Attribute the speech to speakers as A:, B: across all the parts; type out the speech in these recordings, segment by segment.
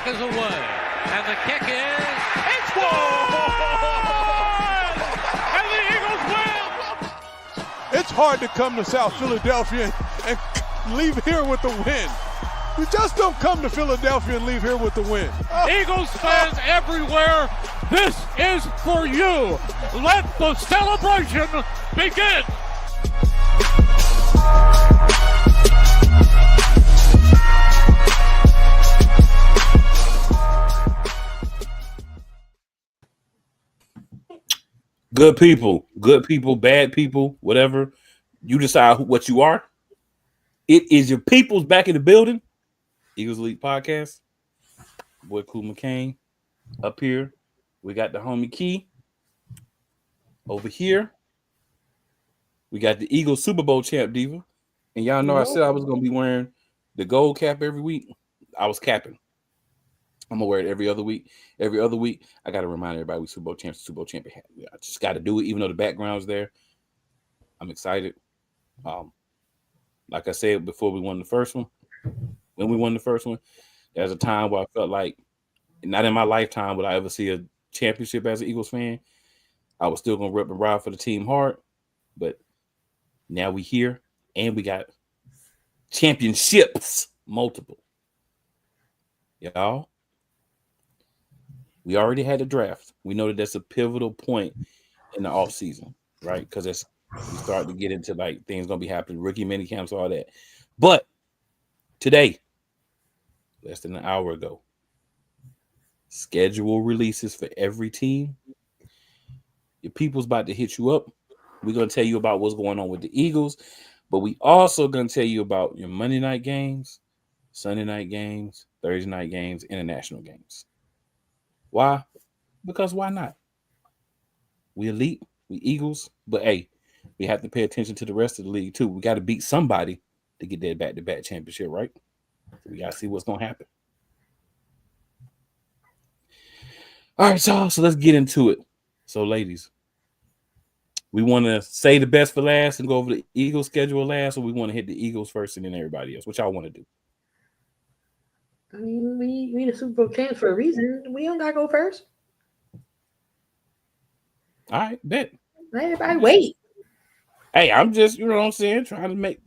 A: is away. And the kick is... It's gone! And the Eagles win!
B: It's hard to come to South Philadelphia and leave here with the win. You just don't come to Philadelphia and leave here with the win.
A: Eagles fans everywhere, this is for you. Let the celebration begin.
C: Good people, bad people, whatever. You decide what you are. It is your people's back in the building. Eagles Elite Podcast. Boy, Cool McCain up here. We got the homie Key over here. We got the Eagles Super Bowl champ Diva. And y'all know I said I was going to be wearing the gold cap every week. I was capping. I'm going to wear it every other week. Every other week, I got to remind everybody we Super Bowl champion. I just got to do it, even though the background's there. I'm excited. Like I said before we won the first one, when we won the first one, there's a time where I felt like, not in my lifetime would I ever see a championship as an Eagles fan. I was still going to rip and ride for the team hard. But now we here, and we got championships, multiple. Y'all. We already had a draft. We know that that's a pivotal point in the offseason, right? Because we start to get into like things going to be happening, rookie mini camps, all that. But today, less than an hour ago, schedule releases for every team. Your people's about to hit you up. We're going to tell you about what's going on with the Eagles, but we also going to tell you about your Monday night games, Sunday night games, Thursday night games, international games. Why? Because why not? We elite, we Eagles, but hey, we have to pay attention to the rest of the league too. We got to beat somebody to get that back-to-back championship, right? So we got to see what's going to happen. All right, y'all, so let's get into it. So, ladies, we want to say the best for last and go over the Eagles schedule last, or we want to hit the Eagles first and then everybody else? What y'all want to do?
D: I mean, we the Super Bowl champs for a reason. We don't gotta go first.
C: All right, bet.
D: Let everybody wait.
C: Hey, I'm just, you know what I'm saying, trying to make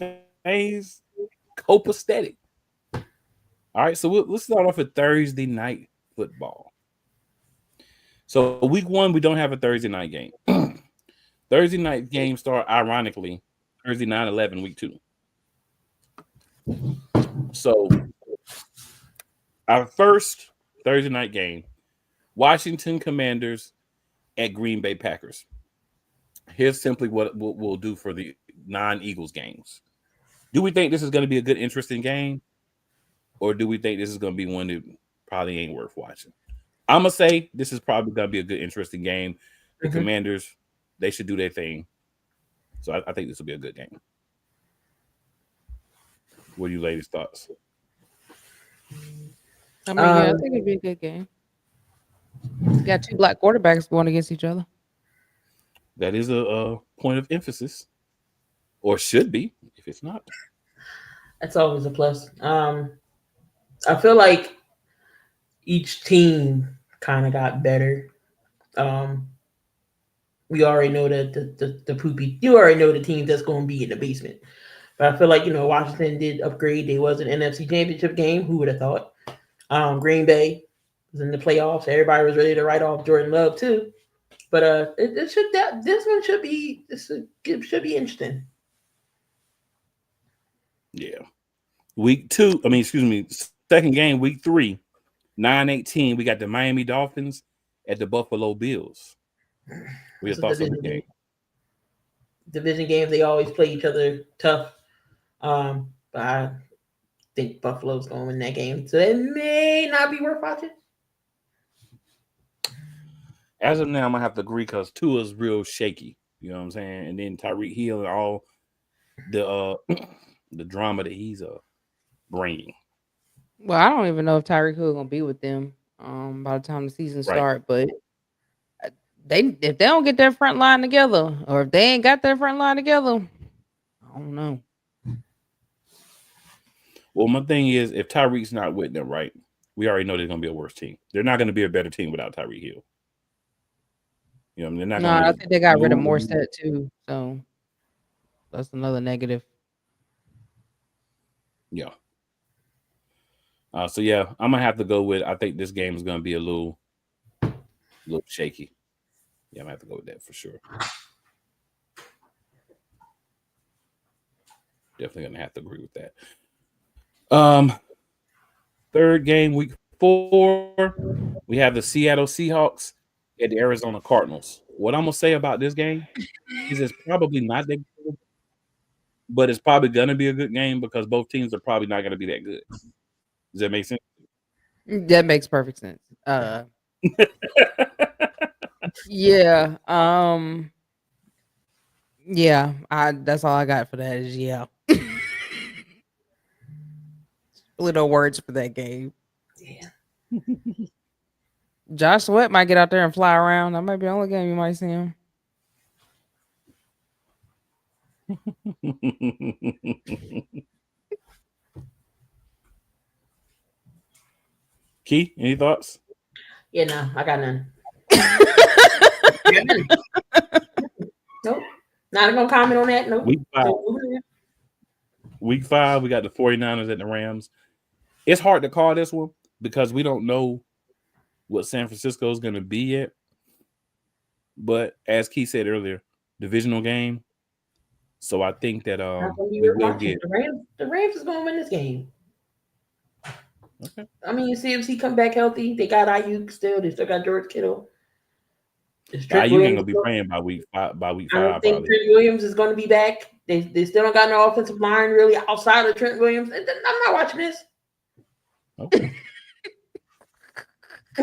C: things copacetic. All right, so let's start off with Thursday night football. So week 1, we don't have a Thursday night game. Thursday night games start, ironically, Thursday 9/11, week 2. So our first Thursday night game, Washington Commanders at Green Bay Packers. Here's simply what we'll do for the non-Eagles games. Do we think this is going to be a good, interesting game? Or do we think this is going to be one that probably ain't worth watching? I'm going to say this is probably going to be a good, interesting game. The Commanders, they should do their thing. So I think this will be a good game. What are you ladies' thoughts?
E: I mean, yeah, I think it'd be a good game. You got 2 black quarterbacks going against each other.
C: That is a point of emphasis, or should be, if it's not.
D: That's always a plus. I feel like each team kind of got better. We already know that the poopy. You already know the team that's going to be in the basement. But I feel like, Washington did upgrade. They was an NFC Championship game. Who would have thought? Green Bay was in the playoffs. Everybody was ready to write off Jordan Love too. But this should be interesting.
C: Yeah. Second game, week 3, 9/18. We got the Miami Dolphins at the Buffalo Bills. What are your thoughts on the game?
D: Division games, they always play each other tough. But I think Buffalo's going to win that game. So it may not be worth watching.
C: As of now, I'm going to have to agree because Tua's real shaky. You know what I'm saying? And then Tyreek Hill and all the drama that he's bringing.
E: Well, I don't even know if Tyreek Hill going to be with them by the time the season start. But if they don't get their front line together, or if they ain't got their front line together, I don't know.
C: Well, my thing is, if Tyreek's not with them, right, we already know they're going to be a worse team. They're not going to be a better team without Tyreek Hill. You know, they're not.
E: No, I think they got rid of Morstead too, so that's another negative.
C: Yeah. So yeah, I'm gonna have to go with. I think this game is gonna be a little shaky. Yeah, I'm gonna have to go with that for sure. Definitely gonna have to agree with that. Third game, week 4, we have the Seattle Seahawks at the Arizona Cardinals. What I'm gonna say about this game is it's probably not that good, but it's probably gonna be a good game because both teams are probably not gonna be that good. Does that make sense?
E: That makes perfect sense. Yeah. Yeah. That's all I got for that is yeah. Little words for that game.
D: Yeah.
E: Josh Sweat might get out there and fly around. That might be the only game you might see him.
C: Key, any thoughts?
D: Yeah, no, I got none. Nope. Not gonna comment on that. Nope.
C: Week 5, we got the 49ers at the Rams. It's hard to call this one because we don't know what San Francisco is going to be yet. But as Key said earlier, divisional game. So I think that we will get
D: the Rams is going to win this game.
C: Okay.
D: I mean, you see if he come back healthy. They got Ayuk still. They still got George Kittle.
C: Ayuk ain't gonna be playing by week 5.
D: I don't think Trent Williams is going to be back. They still don't got no offensive line really outside of Trent Williams. I'm not watching this.
C: Okay.
E: I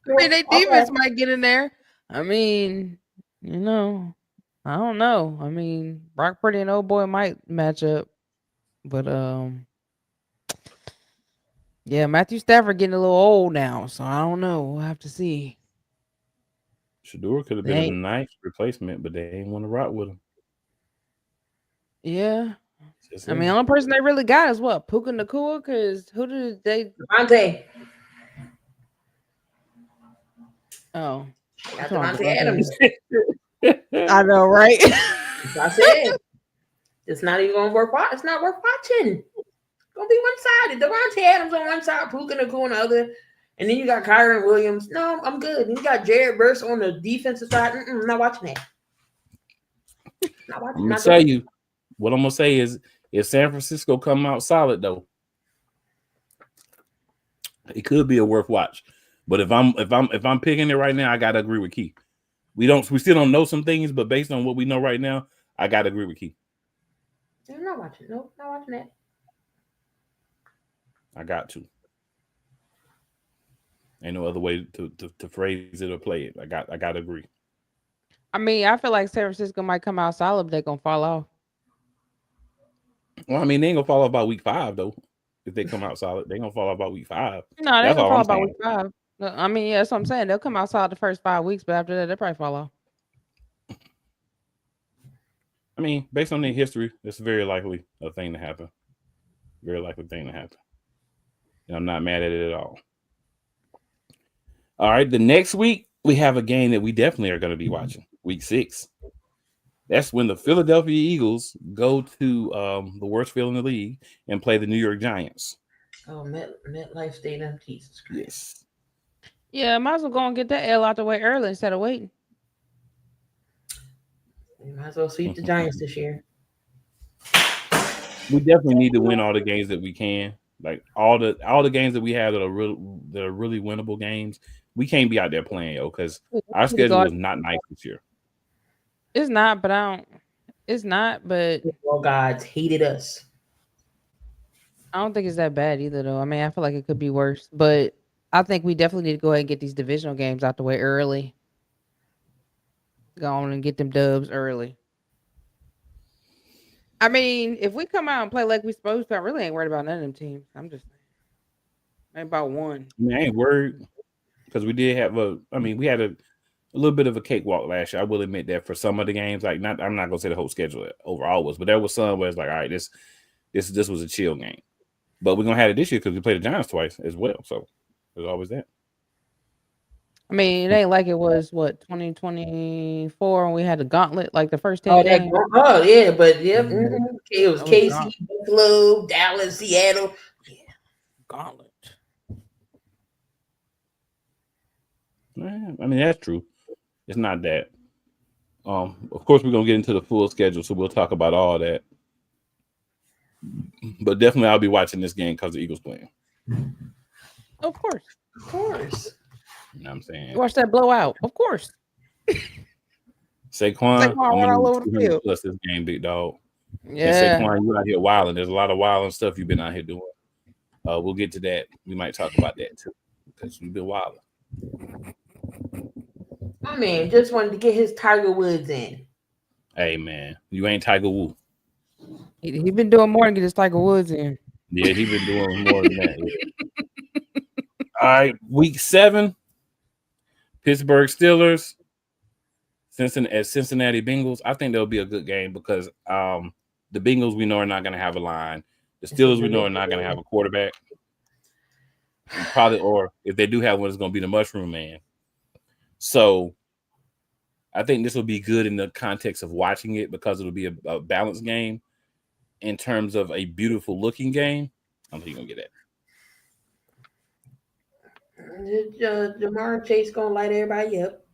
E: mean, their defense might get in there. I mean, I don't know. I mean, Brock Purdy and old boy might match up, but yeah, Matthew Stafford getting a little old now, so I don't know. We'll have to see.
C: Shador could have been a nice replacement, but they ain't want to rock with him.
E: Yeah. I mean, the only person they really got is what? Puka Nacua? Because who did they?
D: Devontae.
E: Oh.
D: Got Devontae Adams.
E: I know, right?
D: I said it's not even going to work. It's not worth watching. It's going to be one-sided. Devontae Adams on one side, Puka Nacua on the other. And then you got Kyron Williams. No, I'm good. And you got Jared Verse on the defensive side. I'm not watching that.
C: I'm going to tell you, what I'm going to say is, if San Francisco come out solid, though, it could be a worth watch. But if I'm picking it right now, I gotta agree with Key. We still don't know some things, but based on what we know right now, I gotta agree with Key.
D: I'm not watching. Nope, not watching that.
C: I got to. Ain't no other way to phrase it or play it. I gotta agree.
E: I mean, I feel like San Francisco might come out solid, but they're gonna fall off.
C: Well, I mean, they ain't gonna fall off by week 5 though. If they come out solid, they're gonna fall off by week 5.
E: No, they're gonna fall off by week 5. I mean, yeah, that's what I'm saying. They'll come out solid the first 5 weeks, but after that, they'll probably fall off.
C: I mean, based on their history, it's very likely a thing to happen. Very likely thing to happen. And I'm not mad at it at all. All right, the next week we have a game that we definitely are going to be watching. Week 6. That's when the Philadelphia Eagles go to the worst field in the league and play the New York Giants.
D: Oh, MetLife Stadium. Jesus Christ.
C: Yes.
E: Yeah, might as well go and get that L out the way early instead of waiting.
D: You might as well sweep the Giants this year.
C: We definitely need to win all the games that we can. Like all the games that we have that are really winnable games. We can't be out there playing, because our schedule is not nice this year.
E: It's not, but It's not, but
D: all gods hated us.
E: I don't think it's that bad either, though. I mean, I feel like it could be worse, but I think we definitely need to go ahead and get these divisional games out the way early. Go on and get them dubs early. I mean, if we come out and play like we supposed to, I really ain't worried about none of them teams. I'm just maybe about one.
C: I mean, I ain't worried because we did have we had a little bit of a cakewalk last year. I will admit that for some of the games, I'm not gonna say the whole schedule overall was, but there was some where it's like, all right, this was a chill game. But we're gonna have it this year because we played the Giants twice as well. So There's always that.
E: I mean, it ain't like it was 2024 when we had the gauntlet, like the first 10
D: Oh,
E: games.
D: yeah, but yep, it was
E: That was
D: KC, Buffalo, Dallas, Seattle. Yeah,
E: gauntlet.
C: Yeah, I mean, that's true. It's not that. Of course, we're gonna get into the full schedule, so we'll talk about all that. But definitely, I'll be watching this game because the Eagles playing.
E: Of course.
D: of course.
C: You know what I'm saying?
E: You watch that blowout. Of course.
C: Saquon, I'm
E: run all over the
C: gonna
E: field.
C: plus this game, big dog.
E: Yeah.
C: And Saquon, you out here wilding. There's a lot of wilding stuff you've been out here doing. We'll get to that. We might talk about that too because you've been wilding.
D: My man just wanted to get his Tiger Woods in.
C: Hey man, you ain't Tiger Woo.
E: He been doing more than get his Tiger Woods in.
C: Yeah, he been doing more than that. Yeah. All right, week 7, Pittsburgh Steelers, Cincinnati Bengals. I think that'll be a good game because the Bengals we know are not going to have a line. The Steelers we know are not going to have a quarterback. And probably, or if they do have one, it's going to be the Mushroom Man. So I think this will be good in the context of watching it because it'll be a balanced game. In terms of a beautiful looking game, I don't think you're going to get that.
D: Jamar Chase gonna light everybody up.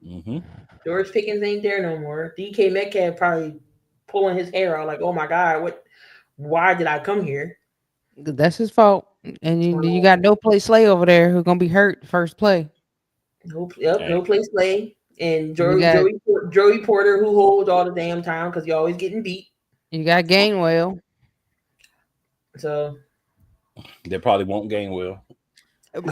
C: Mm-hmm.
D: George Pickens ain't there no more. DK Metcalf probably pulling his hair out like, oh my God, why did I come here?
E: That's his fault. And you got no play Slay over there who's gonna be hurt first play.
D: No play Slay. And Joey Porter who holds all the damn time because you're always getting beat.
E: You got Gainwell.
D: So
C: they probably won't Gainwell.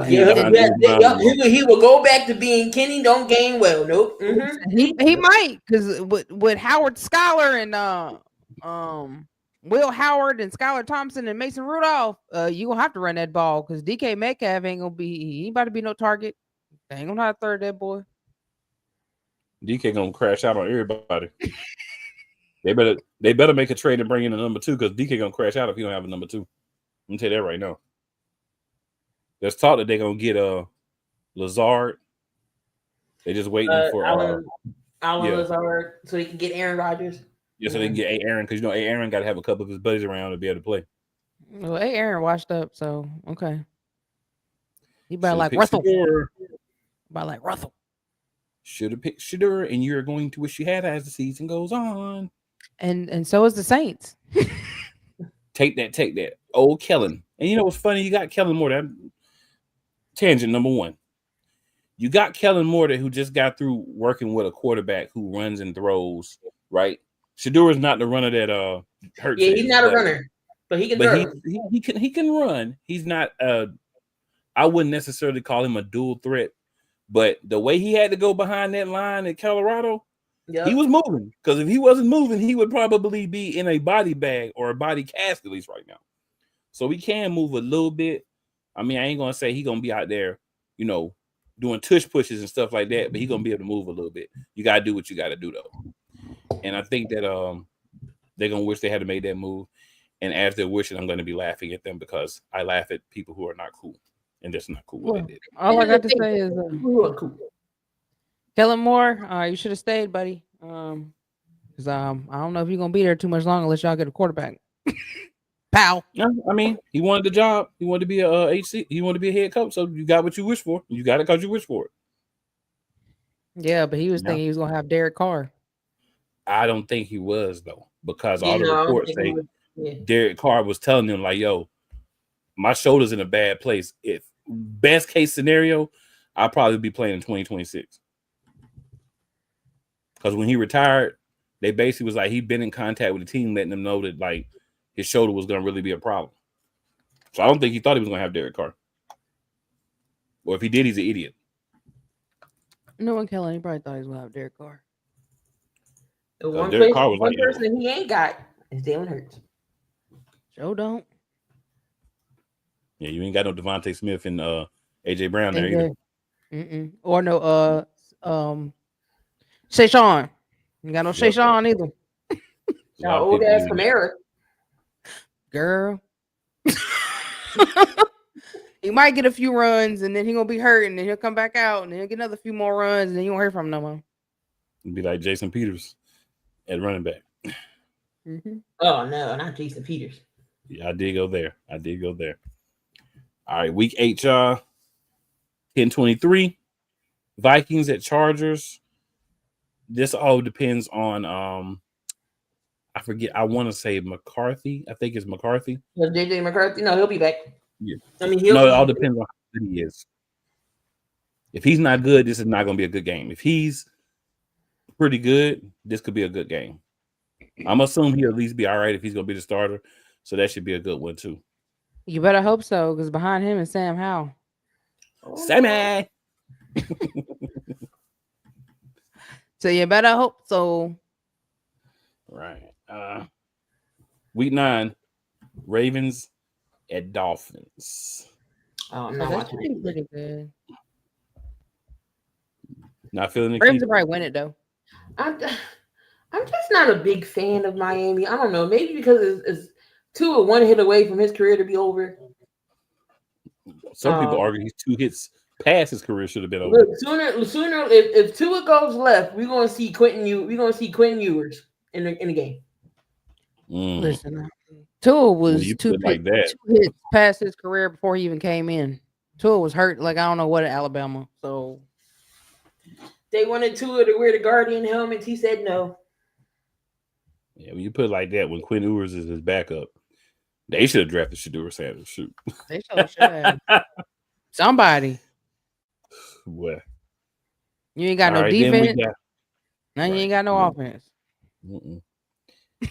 D: He will go back to being Kenny. Don't Gainwell. Nope. Mm-hmm.
E: He might because with Howard Schuyler and Will Howard and Skylar Thompson and Mason Rudolph, you gonna have to run that ball because DK Metcalf ain't gonna be. He ain't about to be no target. They ain't gonna have to third that boy.
C: DK gonna crash out on everybody. They better make a trade and bring in a number 2 because DK gonna crash out if he don't have a number 2. Let me tell you that right now. There's talk that they're gonna get Lazard. They just waiting for
D: Alan Lazard so he can get Aaron Rodgers.
C: Yeah, so they can get Aaron because Aaron got to have a couple of his buddies around to be able to play.
E: Well, Aaron washed up, so okay. He better like Russell.
C: Should have picked Shedeur, and you're going to wish you had as the season goes on.
E: And so is the Saints.
C: Take that. Old Kellen. And you know what's funny? You got Kellen Moore. That tangent number 1. You got Kellen Moore who just got through working with a quarterback who runs and throws, right? Shedeur is not the runner that hurts.
D: Yeah, he's not a runner, but he can throw.
C: He can run. He's not I wouldn't necessarily call him a dual threat, but the way he had to go behind that line at Colorado, he was moving. Because if he wasn't moving, he would probably be in a body bag or a body cast at least right now. So he can move a little bit. I mean, I ain't gonna say he's gonna be out there, doing tush pushes and stuff like that, but he's gonna be able to move a little bit. You gotta do what you gotta do though. And I think that they're gonna wish they had made that move. And as they're wishing, I'm gonna be laughing at them because I laugh at people who are not cool. And that's not cool what they did.
E: All I got to say is Kellen Moore, you should have stayed, buddy. Because I don't know if you're gonna be there too much longer unless y'all get a quarterback. Pal.
C: Yeah, I mean, he wanted the job. He wanted to be a HC. He wanted to be a head coach. So you got what you wish for. You got it because you wish for it.
E: Yeah, but he was thinking he was gonna have Derek Carr.
C: I don't think he was though, because all the reports say Derek Carr was telling him like, "Yo, my shoulder's in a bad place. If best case scenario, I'll probably be playing in 2026." Because when he retired, they basically was like he'd been in contact with the team, letting them know that like his shoulder was going to really be a problem. So I don't think he thought he was going to have Derek Carr. Or if he did, he's an idiot.
E: No one, Kellen, he probably thought he was going to have Derek Carr.
D: The one person he ain't got is Jalen Hurts.
E: Joe don't.
C: Yeah, you ain't got no Devontae Smith and AJ Brown there either.
E: Or no Shayshawn. You got no Shayshawn either.
D: Now old ass Kamara.
E: Girl. He might get a few runs, and then he's gonna be hurt, and then he'll come back out, and then he'll get another few more runs, and then you won't hear from him no more.
C: It'd be like Jason Peters at running back.
D: Mm-hmm. Oh no, not Jason Peters.
C: Yeah, I did go there. All right, week 8, y'all. 10-23. Vikings at Chargers. This all depends on I forget. I want to say McCarthy. I think it's McCarthy.
D: Was JJ McCarthy? No, he'll be back.
C: Yeah.
D: I mean,
C: it all depends on how good he is. If he's not good, this is not going to be a good game. If he's pretty good, this could be a good game. I'm assuming he'll at least be all right if he's going to be the starter. So that should be a good one too.
E: You better hope so, because behind him is Sam Howell.
C: Sammy.
E: So you better hope so.
C: Right. Week 9, Ravens at Dolphins.
D: Oh,
E: No, that should be pretty good.
C: Not feeling the
E: Ravens will probably win it though.
D: I'm just not a big fan of Miami. I don't know. Maybe because it's Tua one hit away from his career to be over.
C: Some people argue he's 2 hits past his career should have been over.
D: Look, sooner if Tua goes left, we're gonna see Quentin Ewers in the game.
E: Listen, Tua was 2 hits past his career before he even came in. Tua was hurt like I don't know what at Alabama. So
D: they wanted Tua to wear the Guardian helmet. He said no.
C: Yeah, when you put it like that, when Quinn Ewers is his backup, they should have drafted Shedeur Sanders. Shoot,
E: they should have. Somebody.
C: What?
E: You ain't got no defense. Now you ain't got no offense.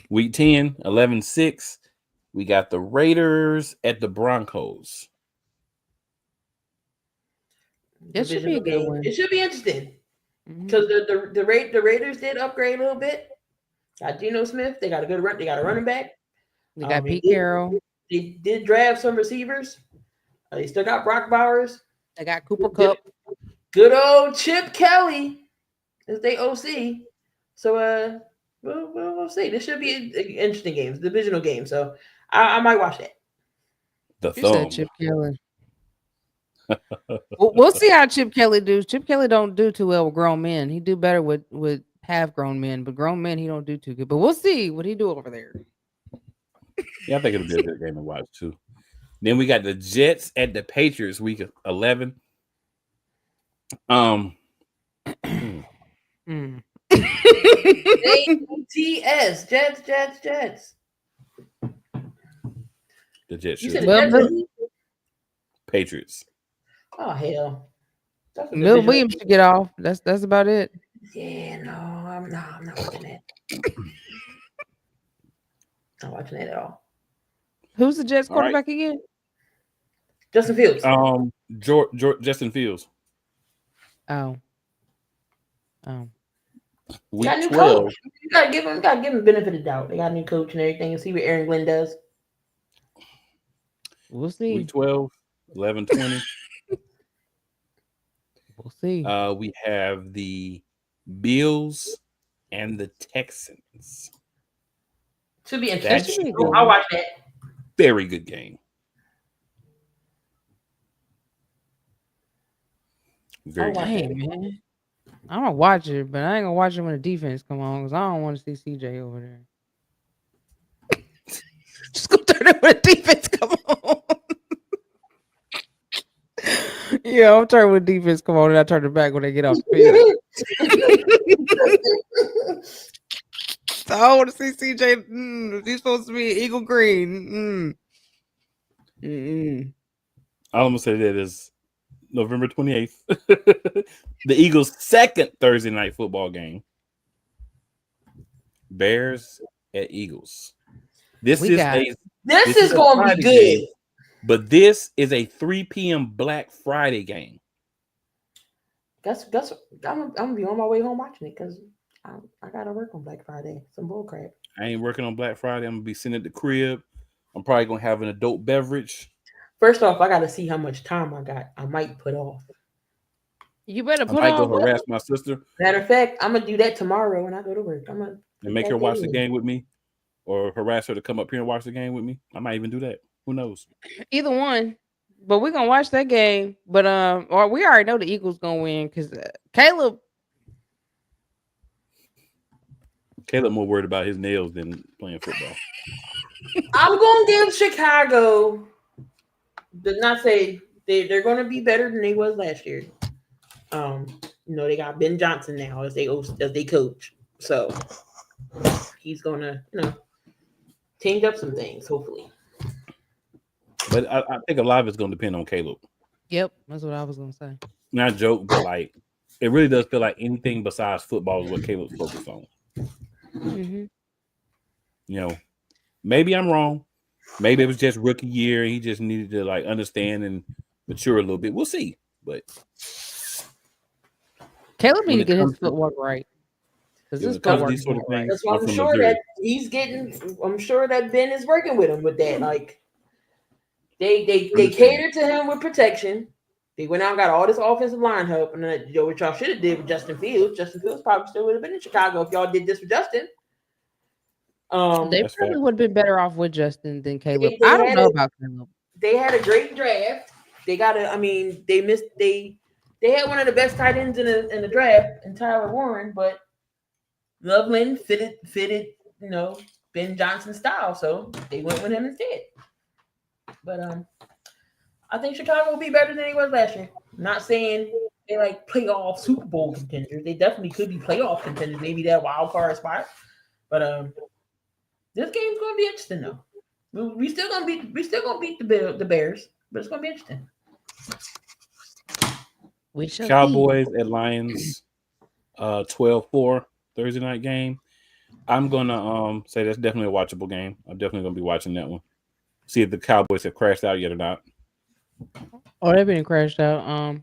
C: Week 10, 11-6. We got the Raiders at the Broncos.
E: This should be a good one.
D: It should be interesting because the Raiders did upgrade a little bit. Got Geno Smith. They got a good run. They got a running back.
E: They got Pete Carroll.
D: They did draft some receivers. They still got Brock Bowers.
E: They got Cooper Kupp.
D: Good old Chip Kelly is their OC. So we'll see. This should be an interesting game, it's a divisional game. So I might watch that.
C: You said
E: Chip Kelly. We'll see how Chip Kelly do. Chip Kelly don't do too well with grown men. He do better with half grown men, but grown men he don't do too good. But we'll see what he do over there.
C: Yeah, I think it'll be a good game to watch too. Then we got the Jets at the Patriots week 11.
D: Jets.
C: The Jets.
D: You said
C: Patriots.
D: Oh hell.
E: Mill Williams should get off. That's about it.
D: Yeah, no, I'm not watching that. Not watching that at all.
E: Who's the Jets quarterback again?
D: Justin Fields.
C: Justin Fields.
E: Oh.
C: Week
D: got a new
C: 12.
D: Coach. You gotta give him the benefit of the doubt. They got a new coach and everything, and see what Aaron Glenn does.
E: We'll see.
C: Week 12, 11-20.
E: We'll see.
C: We have the Bills and the Texans.
D: Should be interesting.
E: Good.
D: I'll watch that.
C: Very good game. Very good.
E: Hey, man. I'm gonna watch it, but I ain't gonna watch it when the defense come on because I don't want to see CJ over there. Just go turn it when the defense come on. Yeah, I'm turning when the defense come on and I turn it back when they get off the field. So I want to see CJ. He's supposed to be Eagle Green.
C: I'm gonna say that is November 28th. The Eagles' second Thursday night football game. Bears at Eagles. This is
D: going to be good.
C: Game, but this is a 3 p.m. Black Friday game.
D: I'm gonna be on my way home watching it because I gotta work on Black Friday. Some bull crap.
C: I ain't working on Black Friday. I'm gonna be sitting at the crib. I'm probably gonna have an adult beverage.
D: First off, I gotta see how much time I got. I might put off.
E: You better put
C: I might
E: on.
C: go harass my sister.
D: Matter of fact, I'm gonna do that tomorrow when I go to work. I'm gonna
C: make her watch the game with me, or harass her to come up here and watch the game with me. I might even do that. Who knows?
E: Either one. But we're gonna watch that game. But or we already know the Eagles gonna win because Caleb.
C: more worried about his nails than playing football.
D: I'm gonna give Chicago. Does not say they're gonna be better than they was last year. They got Ben Johnson now as they coach, so he's gonna change up some things, hopefully.
C: But I think a lot of it's going to depend on Caleb.
E: Yep, that's what I was gonna say.
C: Not a joke, but like it really does feel like anything besides football is what Caleb's focused on.
E: Mm-hmm.
C: Maybe I'm wrong. Maybe it was just rookie year. He just needed to like understand and mature a little bit. We'll see. But
E: Caleb needs to get his footwork right.
C: Because this footwork is sort of things.
D: That's why I'm sure that he's getting. I'm sure that Ben is working with him with that. Like they catered to him with protection. They went out and got all this offensive line help, and what y'all should have did with Justin Fields. Justin Fields probably still would have been in Chicago if y'all did this with Justin.
E: They probably would have been better off with Justin than Caleb. I don't know about Caleb.
D: They had a great draft. They got a. I mean, they missed. They had one of the best tight ends in the draft, in Tyler Warren, but Loveland fitted Ben Johnson style, so they went with him instead. But I think Chicago will be better than he was last year. I'm not saying they're like playoff Super Bowl contenders. They definitely could be playoff contenders, maybe that wild card spot. But this game's gonna be interesting though. We still gonna beat the Bears, but it's gonna be interesting.
E: We shall
C: Cowboys at Lions, 12-4 Thursday night game. I'm gonna say that's definitely a watchable game. I'm definitely gonna be watching that one. See if the Cowboys have crashed out yet or not.
E: Oh, they've been crashed out.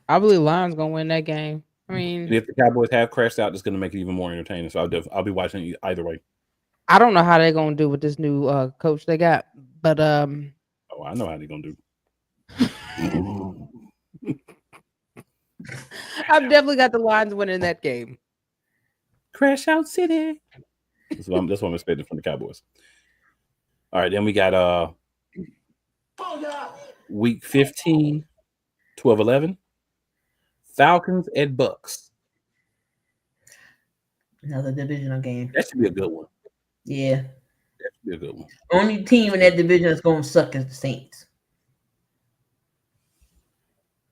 E: I believe Lions gonna win that game. I mean,
C: and if the Cowboys have crashed out, it's gonna make it even more entertaining. So I'll be watching it either way.
E: I don't know how they're gonna do with this new coach they got, but
C: I know how they're gonna do.
E: I've definitely got the Lions winning that game.
C: Crash out city. That's what I'm expecting from the Cowboys. All right, then we got week 15, 12-11. Falcons at Bucks.
D: Another divisional game.
C: That should be a good one.
D: Yeah.
C: That should be a good one.
D: Only team in that division that's going to suck is the Saints.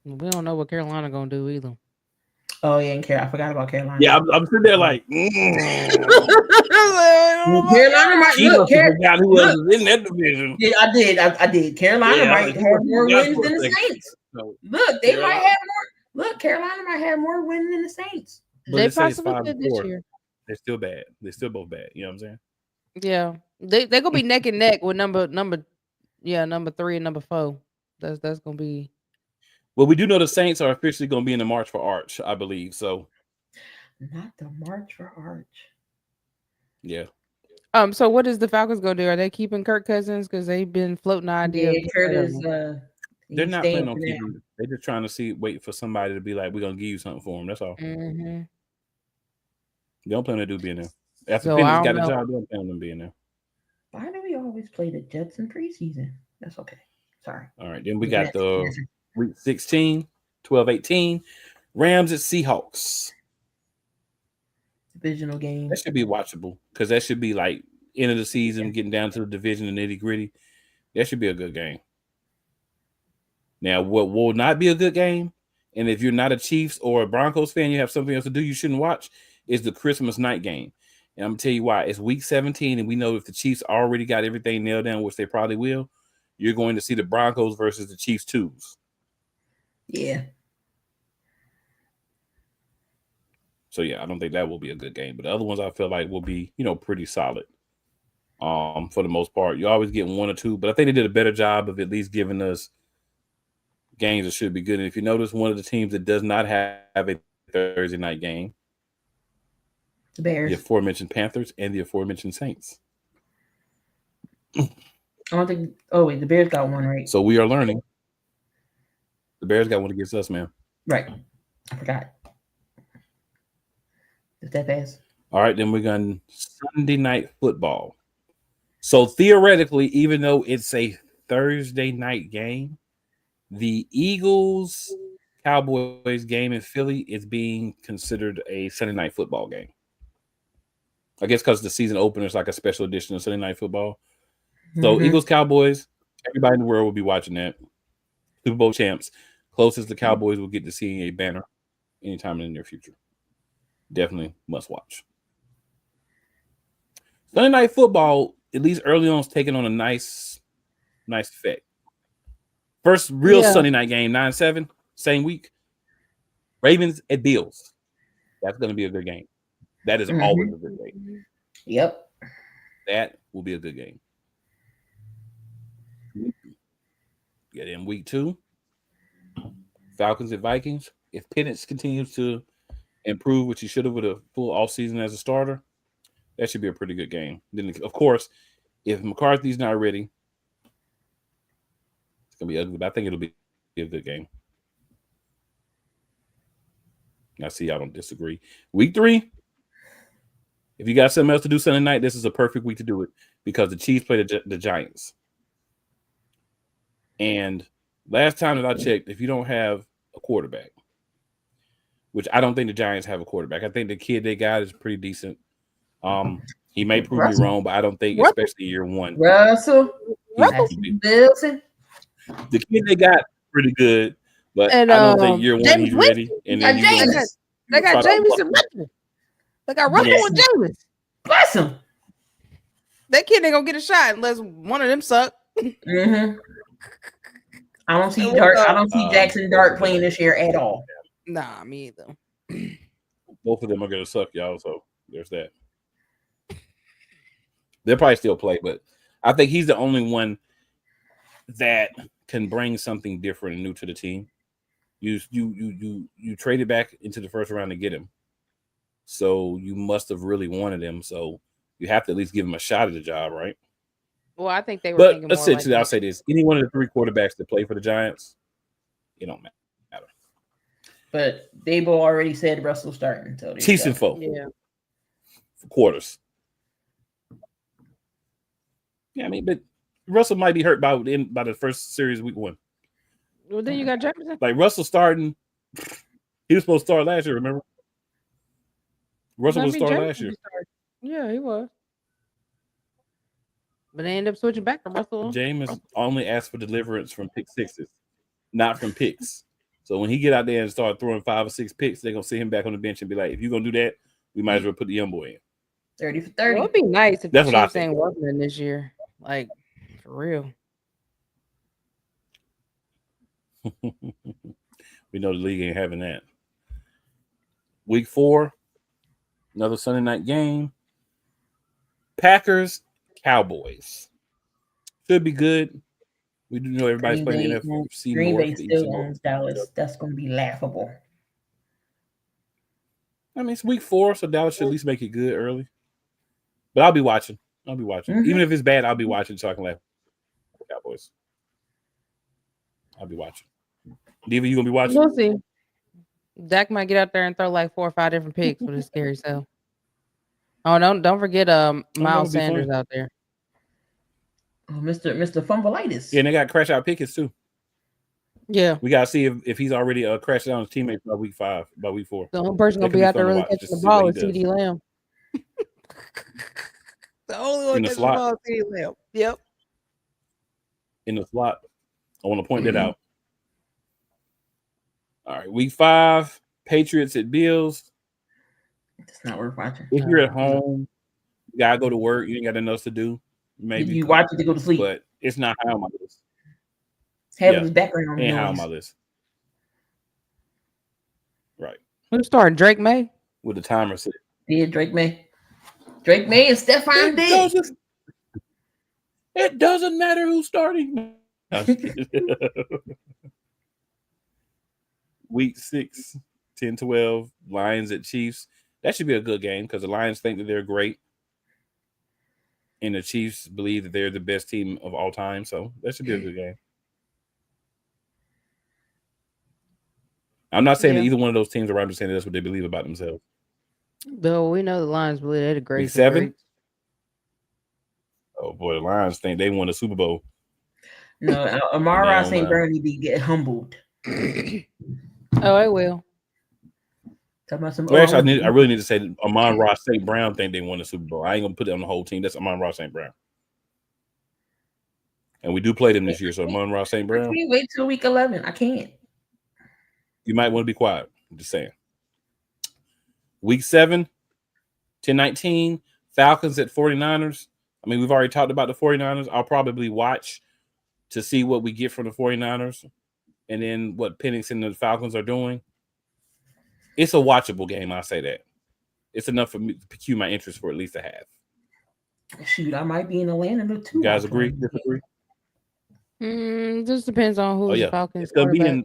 E: We don't know what Carolina going to do either.
D: Oh, yeah, and I forgot about Carolina.
C: Yeah, I'm sitting there like,
D: Carolina might look.
C: Forgot who else is in that division.
D: Yeah, I did. Carolina might have more wins than the Saints.
C: So,
D: look, they might have more. Look, Carolina might have more wins than the Saints.
E: They possibly did this year.
C: They're still bad. They're still both bad. You know what I'm saying?
E: Yeah, they're gonna be neck and neck with number 3 and number 4. That's gonna be.
C: Well, we do know the Saints are officially going to be in the March for Arch, I believe. So,
D: not the March for Arch.
C: Yeah.
E: So what is the Falcons gonna do? Are they keeping Kirk Cousins because they've been floating the idea?
D: Yeah, Curtis.
C: They're not planning on keeping him. They're just trying to wait for somebody to be like, "We're gonna give you something for him." That's all.
E: Mm-hmm.
C: They don't plan to being there. After Penny's got a job, they don't plan on being there.
D: Why do we always play the Jets in preseason? That's okay. Sorry.
C: All right, then we got the week 16, 12-18, Rams at Seahawks.
D: Divisional game.
C: That should be watchable because that should be like end of the season, getting down to the division and nitty gritty. That should be a good game. Now, what will not be a good game, and if you're not a Chiefs or a Broncos fan, you have something else to do you shouldn't watch, is the Christmas night game. And I'm going to tell you why. It's week 17, and we know if the Chiefs already got everything nailed down, which they probably will, you're going to see the Broncos versus the Chiefs 2s.
D: Yeah.
C: So, yeah, I don't think that will be a good game. But the other ones I feel like will be, pretty solid for the most part. You always get 1 or 2, but I think they did a better job of at least giving us games that should be good. And if you notice, one of the teams that does not have a Thursday night game,
D: the Bears,
C: the aforementioned Panthers, and the aforementioned Saints.
D: I don't think. Oh wait, the Bears got one right.
C: So we are learning. The Bears got one against us, man.
D: Right. I forgot. Is that fast?
C: All right, then we're going Sunday night football. So theoretically, even though it's a Thursday night game, The Eagles Cowboys game in Philly is being considered a Sunday night football game. I guess because the season opener is like a special edition of Sunday night football. So Eagles Cowboys, everybody in the world will be watching that. Super Bowl champs. Closest the Cowboys will get to seeing a banner anytime in the near future. Definitely must watch. Sunday night football, at least early on, is taking on a nice effect. First real Sunday night game, 9-7, same week. Ravens at Bills. That's going to be a good game. That is always a good game.
D: Yep.
C: That will be a good game. Get in week 2. Falcons at Vikings. If Penix continues to improve, which he should have with a full offseason as a starter, that should be a pretty good game. Then, of course, if McCarthy's not ready, it's going to be ugly, but I think it'll be a good game. I see y'all don't disagree. Week 3, if you got something else to do Sunday night, this is a perfect week to do it because the Chiefs play the Giants. And last time that I checked, if you don't have a quarterback, which I don't think the Giants have a quarterback. I think the kid they got is pretty decent. He may prove me wrong, but I don't think, especially year 1.
D: Russell Wilson.
C: The kid they got pretty good, but I don't think year 1 he's ready. And then
E: they got Jameson Winston. They got Russell and Jameson.
D: Bless him.
E: That kid ain't gonna get a shot unless one of them suck.
D: I don't see Dart. I don't see Jackson Dart playing this year at all.
E: Nah, me either.
C: Both of them are gonna suck, y'all. So there's that. They'll probably still play, but I think he's the only one that can bring something different and new to the team. You traded back into the first round to get him, so you must have really wanted him. So you have to at least give him a shot at the job, right?
E: Well, I think they were.
C: But essentially, I'll say this: any one of the 3 quarterbacks that play for the Giants, it don't matter.
D: But Dabo already said Russell starting. So
C: Chiefs and foe.
E: Yeah.
C: For quarters. Yeah, I mean, but Russell might be hurt by the first series week 1.
E: Well, then you got Jefferson.
C: Like Russell starting, he was supposed to start last year. Remember? Russell was start last year.
E: Yeah, he was. But they ended up switching back to Russell.
C: Jameis only asked for deliverance from pick 6s, not from picks. So when he get out there and start throwing 5 or 6 picks, they're gonna sit him back on the bench and be like, "If you're gonna do that, we might as well put the young boy in."
D: 30 for 30.
E: Well, it'd be nice if
C: that's
E: the
C: what
E: Chiefs
C: I think.
E: Ain't working this year, like for real.
C: We know the league ain't having that. Week 4, another Sunday night game. Packers, Cowboys. Should be good. We do know everybody's playing the NFC
D: Green
C: North.
D: Bay still owns Dallas. That's going to be laughable.
C: I mean, it's week 4, so Dallas should at least make it good early. But I'll be watching. Even if it's bad, I'll be watching so I can laugh at the Cowboys. I'll be watching. Diva, you going to be watching?
E: We'll see. Dak might get out there and throw like 4 or 5 different picks with his scary self. Oh, don't forget Miles Sanders out there.
D: Oh, Mr. Fumbleitis.
C: Yeah, and they got crash out Pickens too.
E: Yeah.
C: We gotta see if he's already crashed out on his teammates by week 4.
E: The only person gonna be out there really catching the ball is CD Lamb. The only one catching the ball is CD Lamb. Yep.
C: In the slot. I want to point that out. All right, week 5, Patriots at Bills.
D: It's not worth watching.
C: If you're at home, you gotta go to work. You ain't got nothing else to do. Maybe
D: you watch it to go to sleep,
C: but it's not high on my list.
D: Having this background
C: ain't high on my list. Right.
E: Who's starting? Drake May
C: with the timer set.
D: Yeah, Drake May and Stephon Diggs.
C: It doesn't matter who's starting. Week 6, 10-12, Lions at Chiefs. That should be a good game because the Lions think that they're great. And the Chiefs believe that they're the best team of all time. So that should be a good game. I'm not saying that either one of those teams are right. I'm just saying that's what they believe about themselves.
E: Bill, we know the Lions believe they're the greatest.
C: Week 7? Oh, boy, the Lions think they won the Super Bowl.
D: No, Amara St. Brown need to get humbled.
E: Oh, I will.
D: Talking about some.
C: Well, actually, I really need to say that Amon-Ra St. Brown think they won the Super Bowl. I ain't gonna put it on the whole team. That's Amon-Ra St. Brown. And we do play them this year. So Amon-Ra St. Brown.
D: Can't wait till week 11. I can't.
C: You might want to be quiet. I'm just saying. Week 7, 10-19, Falcons at 49ers. I mean, we've already talked about the 49ers. I'll probably watch to see what we get from the 49ers and then what Penix and the Falcons are doing. It's a watchable game, I'll say that. It's enough for me to pique my interest for at least a half.
D: Shoot, I might be in Atlanta too.
C: You guys agree? Disagree?
E: Just depends on who's the Falcons.
C: It's gonna be in.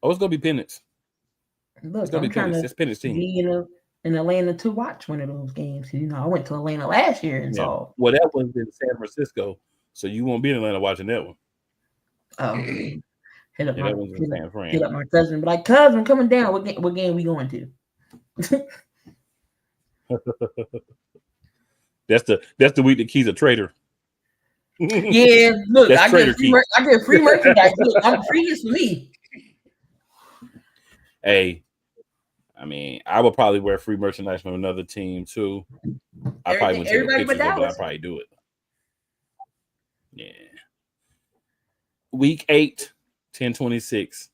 C: Oh, it's gonna be Penix.
D: Look,
C: it's gonna be Penix. It's Penix team.
D: Be in Atlanta to watch one of those games. You know, I went to Atlanta last year and saw.
C: Well, that was in San Francisco, so you won't be in Atlanta watching that one.
D: Oh, hit up my cousin. But like, cousin, coming down. What game we going to?
C: That's the week that Key's a traitor.
D: Yeah, look, I get free merchandise. Look, I'm free is for me.
C: Hey, I mean, I would probably wear free merchandise from another team too. I probably wouldn't take a picture, but I'd probably do it. Yeah. Week 8, 10-26.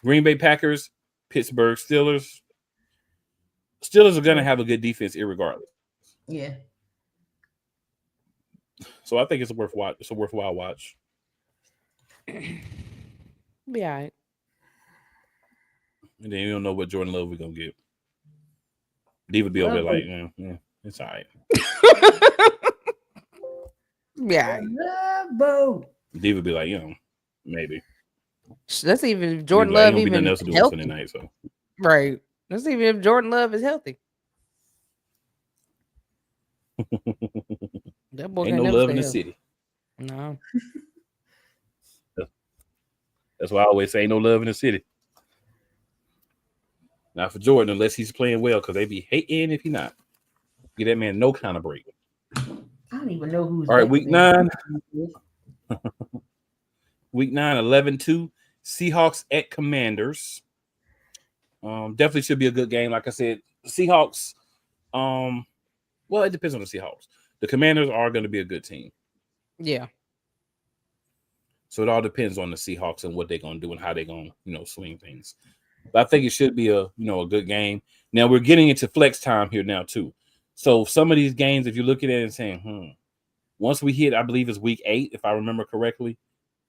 C: Green Bay Packers, Pittsburgh Steelers. Steelers are gonna have a good defense irregardless.
D: Yeah.
C: So I think it's a worthwhile watch.
E: Be all right.
C: And then you don't know what Jordan Love we're gonna get. D would be over there like, yeah, it's all right.
E: Yeah.
C: D would be like, maybe.
E: Let's see if Jordan Love even healthy.
C: Tonight, so.
E: Right. Let's see if Jordan Love is healthy. That boy
C: ain't no love in the city.
E: No.
C: That's why I always say ain't no love in the city. Not for Jordan unless he's playing well, because they be hating if he's not. Get that man no kind of break.
D: I don't even know who's.
C: All right, week 9. Week 9, 11-2. Seahawks at Commanders. Definitely should be a good game. Like I said, Seahawks. Well, it depends on the Seahawks. The Commanders are going to be a good team.
E: Yeah.
C: So it all depends on the Seahawks and what they're going to do and how they're going to, swing things. But I think it should be a good game. Now we're getting into flex time here now too. So some of these games, if you look at it and saying, once we hit, I believe it's week 8, if I remember correctly,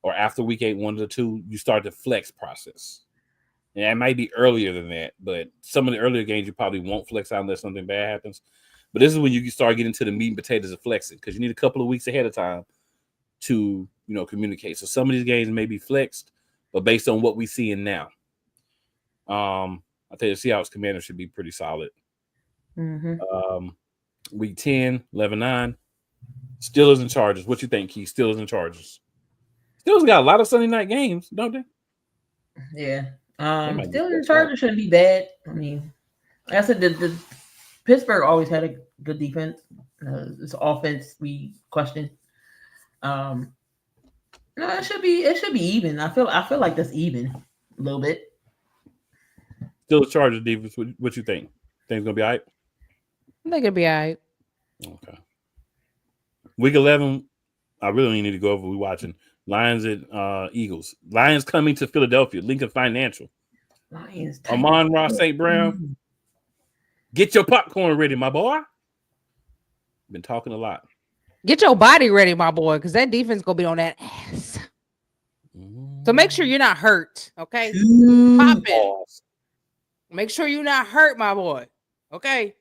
C: or after week 8, 1 to 2, you start the flex process. And it might be earlier than that, but some of the earlier games you probably won't flex out unless something bad happens. But this is when you start getting to the meat and potatoes of flexing, because you need a couple of weeks ahead of time to, communicate. So some of these games may be flexed, but based on what we see in now, I think the Seahawks Commander should be pretty solid.
D: Mm-hmm.
C: Week 10, 11-9. Steelers and Chargers. What you think, Keith? Steelers and Chargers. Steelers got a lot of Sunday night games, don't they?
D: Yeah. Steelers and Chargers shouldn't be bad. I mean, like I said, the Pittsburgh always had a good defense. It's offense we question. No, it should be even. I feel like that's even a little bit.
C: Still a Chargers defense. What you think? Think it's gonna be all right?
E: I think it'll be all right.
C: Okay. Week 11, I really need to go over. We're watching Lions at Eagles. Lions coming to Philadelphia. Lincoln Financial.
D: Lions.
C: Amon-Ra St. Brown. Get your popcorn ready, my boy. Been talking a lot.
E: Get your body ready, my boy, because that defense gonna be on that ass. So make sure you're not hurt, okay? Pop it. Make sure you're not hurt, my boy, okay?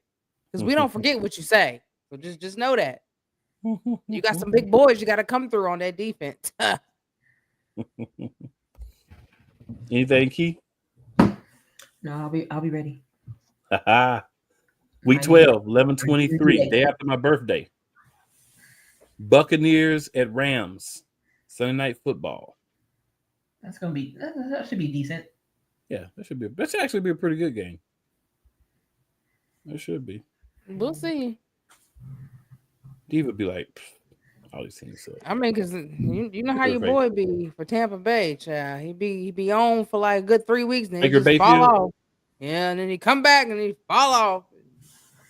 E: Because we don't forget what you say. So just know that. You got some big boys you got to come through on that defense.
C: Anything, Key?
D: No, I'll be ready.
C: Week 12, 11/23, day after my birthday. Buccaneers at Rams, Sunday Night Football.
D: That should be decent.
C: Yeah, that should actually be a pretty good game. It should be.
E: We'll see.
C: Steve would be like, All these teams suck.
E: I mean, because you know how your boy be for Tampa Bay, child. He be on for like a good 3 weeks, and then
C: Baker
E: he just fall
C: Mayfield?
E: off. Yeah, and then he come back and he fall off.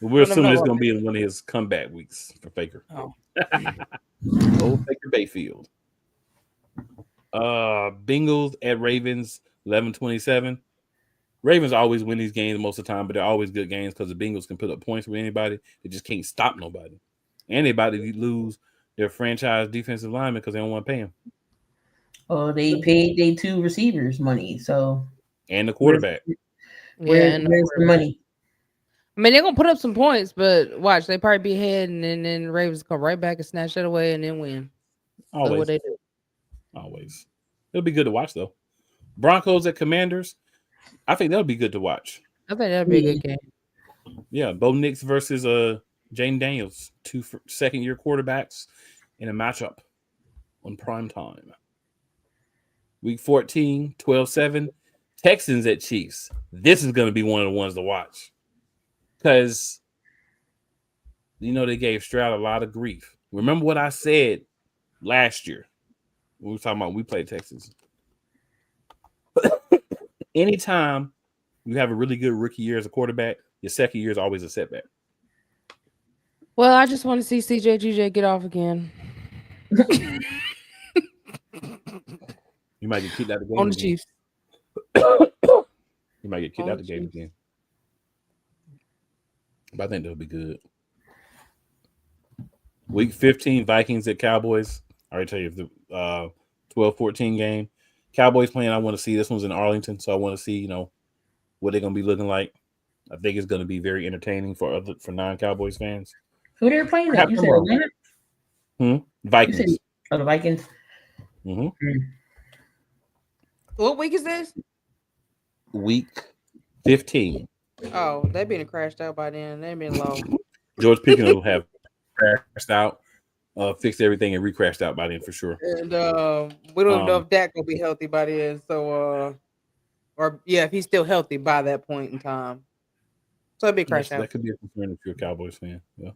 C: We're assuming it's going to be in one of his comeback weeks for Faker.
E: Oh.
C: Old Baker Mayfield. Bengals at Ravens, 11-27. Ravens always win these games most of the time, but they're always good games because the Bengals can put up points with anybody. They just can't stop nobody. Anybody lose their franchise defensive lineman because they don't want to pay them.
D: Oh, they paid their 2 receivers money, so
C: and the quarterback.
D: Where's the money?
E: I mean, they're gonna put up some points, but watch, they probably be ahead, and then the Ravens come right back and snatch it away, and then win.
C: Always.
E: That's what they do.
C: Always. It'll be good to watch though. Broncos at Commanders. I think that'll be good to watch.
E: I think that'll be a good game.
C: Yeah, Bo Nix versus Jane Daniels, 2 second-year quarterbacks in a matchup on prime time. Week 14, 12-7. Texans at Chiefs. This is going to be one of the ones to watch. Because, they gave Stroud a lot of grief. Remember what I said last year when we were talking about we played Texans. Anytime you have a really good rookie year as a quarterback, your second year is always a setback.
E: Well, I just want to see CJ get off again.
C: You might get kicked out of the game
E: on the
C: again.
E: Chiefs.
C: You might get kicked out of the game again. But I think that'll be good. Week 15, Vikings at Cowboys. I already tell you the 12-14 game. Cowboys playing, I want to see. This one's in Arlington, so I want to see, what they're going to be looking like. I think it's going to be very entertaining for non-Cowboys fans.
D: Who they're playing? You said Atlanta?
C: Vikings.
D: You said, the Vikings?
C: Mm-hmm.
E: What week is this?
C: Week 15.
E: Oh, they've been crashed out by then. They've been low.
C: George Pickens will have crashed out, fixed everything, and recrashed out by then for sure.
E: And we don't even know if Dak will be healthy by then. So, if he's still healthy by that point in time. So it'd be crashed out.
C: That could be a concern if you're a Cowboys fan. Yeah.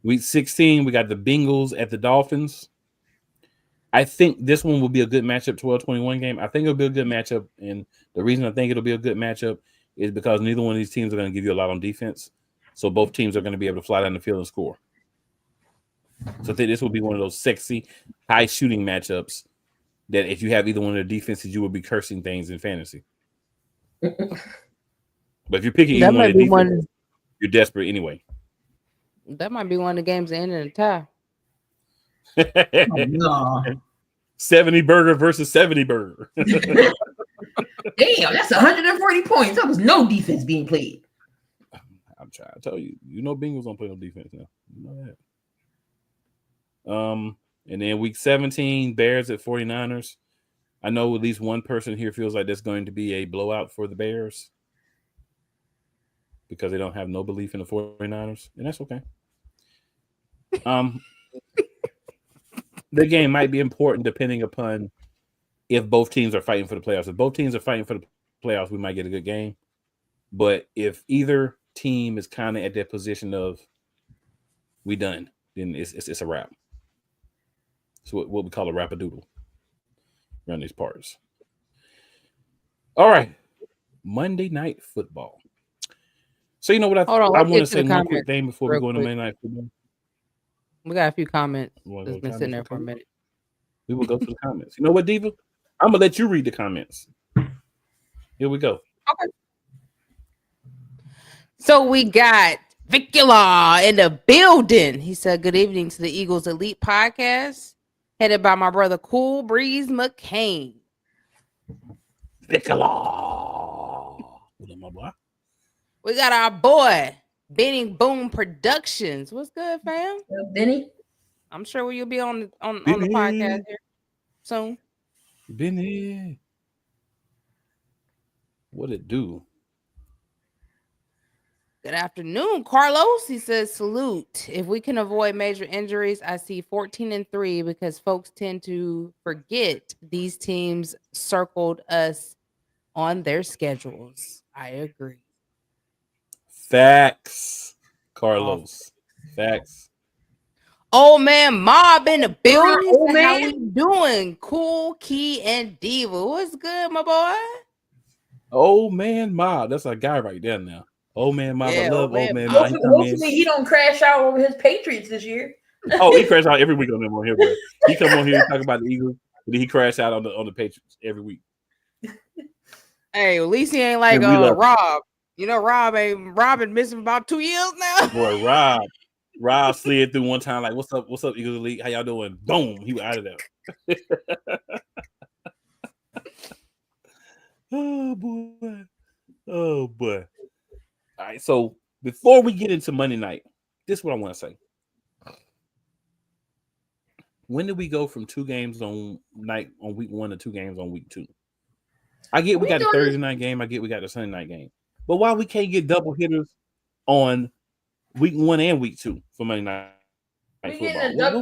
C: Week 16, we got the Bengals at the Dolphins. I think this one will be a good matchup, 12-21 game. I think it'll be a good matchup. And the reason I think it'll be a good matchup is because neither one of these teams are going to give you a lot on defense. So both teams are going to be able to fly down the field and score. So I think this will be one of those sexy, high shooting matchups that if you have either one of their defenses, you will be cursing things in fantasy. But if you're picking either one of the defenses, you're desperate anyway.
E: That might be one of the games that end in a tie.
D: No.
C: 70 burger versus 70 burger.
D: Damn, that's 140 points. That was no defense being played.
C: I'm trying to tell you, Bengals don't play no defense now. You know that. And then week 17, Bears at 49ers. I know at least one person here feels like that's going to be a blowout for the Bears because they don't have no belief in the 49ers, and that's okay. The game might be important depending upon if both teams are fighting for the playoffs. If both teams are fighting for the playoffs, we might get a good game. But if either team is kind of at that position of we done, then it's a wrap. So what we call a rap-a-doodle around these parts. All right. Monday Night Football. So you know what I want to say one quick thing before we go into Monday Night Football.
E: We got a few comments that's been sitting there for a minute.
C: We will go to the comments. You know what, Diva? I'm gonna let you read the comments. Here we go.
E: Okay. So we got Vicula in the building. He said, "Good evening to the Eagles Elite Podcast, headed by my brother Cool Breeze McCain."
C: Vicula. What up, my boy?
E: We got our boy Benny Boom Productions. What's good, fam?
D: Benny?
E: I'm sure you'll be on the podcast here soon.
C: Benny. What it do?
E: Good afternoon, Carlos. He says, salute. If we can avoid major injuries, I see 14-3 because folks tend to forget these teams circled us on their schedules. I agree.
C: Facts, Carlos. Facts.
E: Old man Mob in the building.
D: Old
E: How
D: man.
E: we doing? Cool, Key, and Diva. What's good, my boy?
C: Old man Ma. That's a guy right there now. Old man Ma. I love old man Ma.
D: Hopefully he don't crash out over his Patriots this year.
C: Oh, he crashed out every week on them on here, bro. He come on here and talk about the Eagles, but then he crashed out on the Patriots every week.
E: Hey, at least he ain't like Rob. You know, Rob been missing about 2 years now.
C: Boy, Rob slid through one time like, "What's up, Eagles League? How y'all doing?" Boom, he was out of there. Oh boy. All right, so before we get into Monday night, this is what I want to say. When did we go from 2 games on week 1 to 2 games on week 2? I get we got the Thursday night game. I get we got the Sunday night game. But why we can't get double hitters on week 1 and week 2 for Monday night football? What are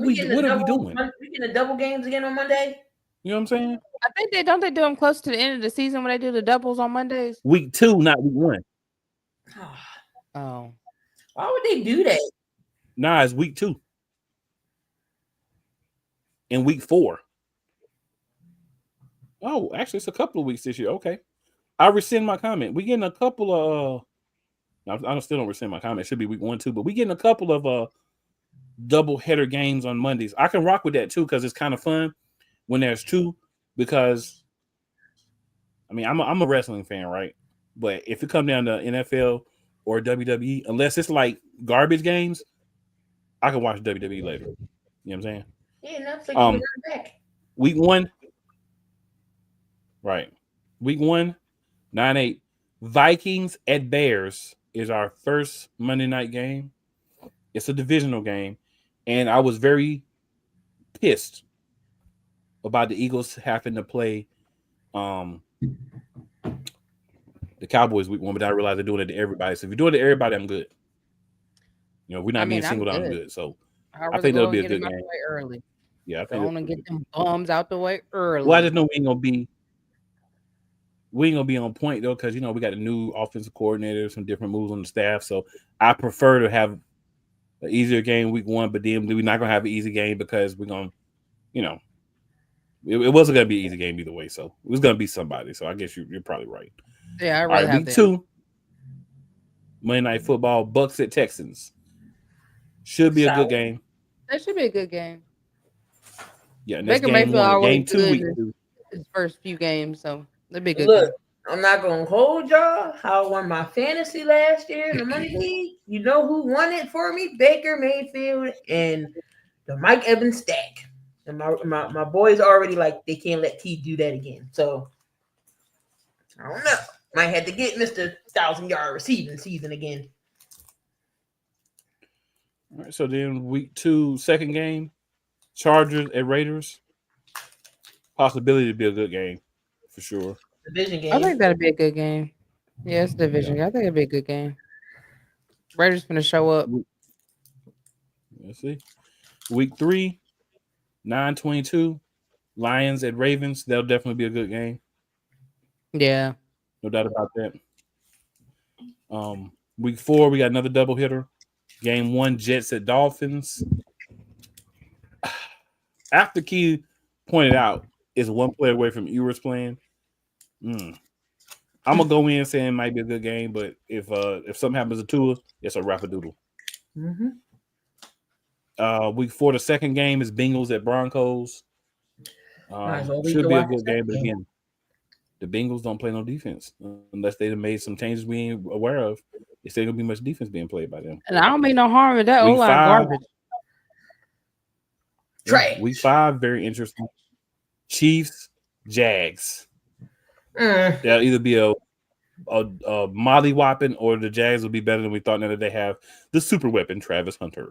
C: we doing?
D: We getting the double games again on Monday?
C: You know what I'm saying?
E: I think they do them close to the end of the season when they do the doubles on Mondays.
C: Week 2, not week 1.
E: Oh.
D: Why would they do that?
C: Nah, it's week 2. And week 4. Oh, actually, it's a couple of weeks this year. Okay. I rescind my comment. We getting a couple of I still don't rescind my comment. It should be week 1, 2, but we getting a couple of double header games on Mondays. I can rock with that too because it's kind of fun when there's 2. Because I mean, I'm a wrestling fan, right? But if it comes down to NFL or WWE, unless it's like garbage games, I can watch WWE later. You know what I'm saying?
D: Yeah, that's like back.
C: Week 1, right? Week 1, 9-8. Vikings at Bears is our first Monday night game. It's a divisional game, and I was very pissed about the Eagles having to play the Cowboys week 1, but I realized they're doing it to everybody. So if you're doing it to everybody, I'm good. You know, we're not being singled out. I'm good. So I think that'll be a good game.
E: Early.
C: Yeah, I think I
E: want to get them bums out the way early.
C: Well, I just know we ain't gonna be on point though, because you know we got a new offensive coordinator, some different moves on the staff. So I prefer to have an easier game week 1, but then we're not gonna have an easy game because we're gonna, you know, it wasn't gonna be an easy game either way. So it was gonna be somebody. So I guess you're probably right.
E: Yeah, I really have
C: week 2, Monday Night Football, Bucks at Texans. Should be a good game.
E: That should be a good game.
C: Yeah, and that's game 1. Game 2, week 2.
E: His first few games, so that'd be a good
D: game.
E: Look,
D: I'm not gonna hold y'all. How I won my fantasy last year in the Money League. You know who won it for me? Baker Mayfield and the Mike Evans stack. And my boys already like they can't let T do that again. So I don't know. Might have to get Mr. 1,000-yard receiving season again.
C: All right, so then week 2, second game, Chargers at Raiders. Possibility to be a good game for sure.
D: Division game.
E: I think that'd be a good game. Yeah, it's division. I think it'd be a good game. Raiders gonna show up.
C: Let's see. Week 3, 9-22, Lions at Ravens. That'll definitely be a good game.
E: Yeah.
C: No doubt about that. Week 4, we got another double hitter. Game 1, Jets at Dolphins. After Key pointed out, is 1 player away from Ewers playing. I'm gonna go in saying it might be a good game, but if something happens to Tua, it's a rapadoodle. Week 4, the second game is Bengals at Broncos. Should be a good game, but again, the Bengals don't play no defense unless they made some changes we ain't aware of. It's still gonna be much defense being played by them.
E: And I don't mean no harm with that. O-line garbage.
C: Trash. Week 5, very interesting. Chiefs, Jags. That'll either be a molly-whopping or the Jags will be better than we thought now that they have the super weapon, Travis Hunter.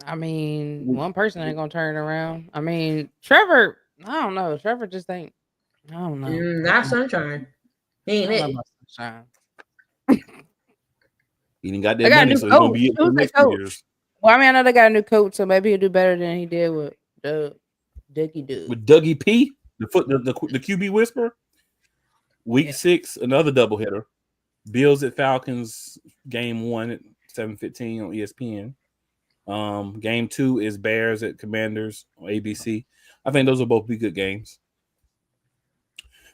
E: I mean, one person ain't gonna turn it around. I mean, Trevor, I don't know. Trevor just ain't. I don't know.
D: Not sunshine. He ain't it.
E: Sunshine.
C: He didn't got that money, so he's gonna be it for the next 2 years.
E: Well, I mean, I know they got a new coach, so maybe he'll do better than he did with Dougie Dude.
C: With Dougie P, the QB whisperer. Week 6, another doubleheader. Bills at Falcons, game 1 at 7:15 on ESPN. Game 2 is Bears at Commanders on ABC. I think those will both be good games.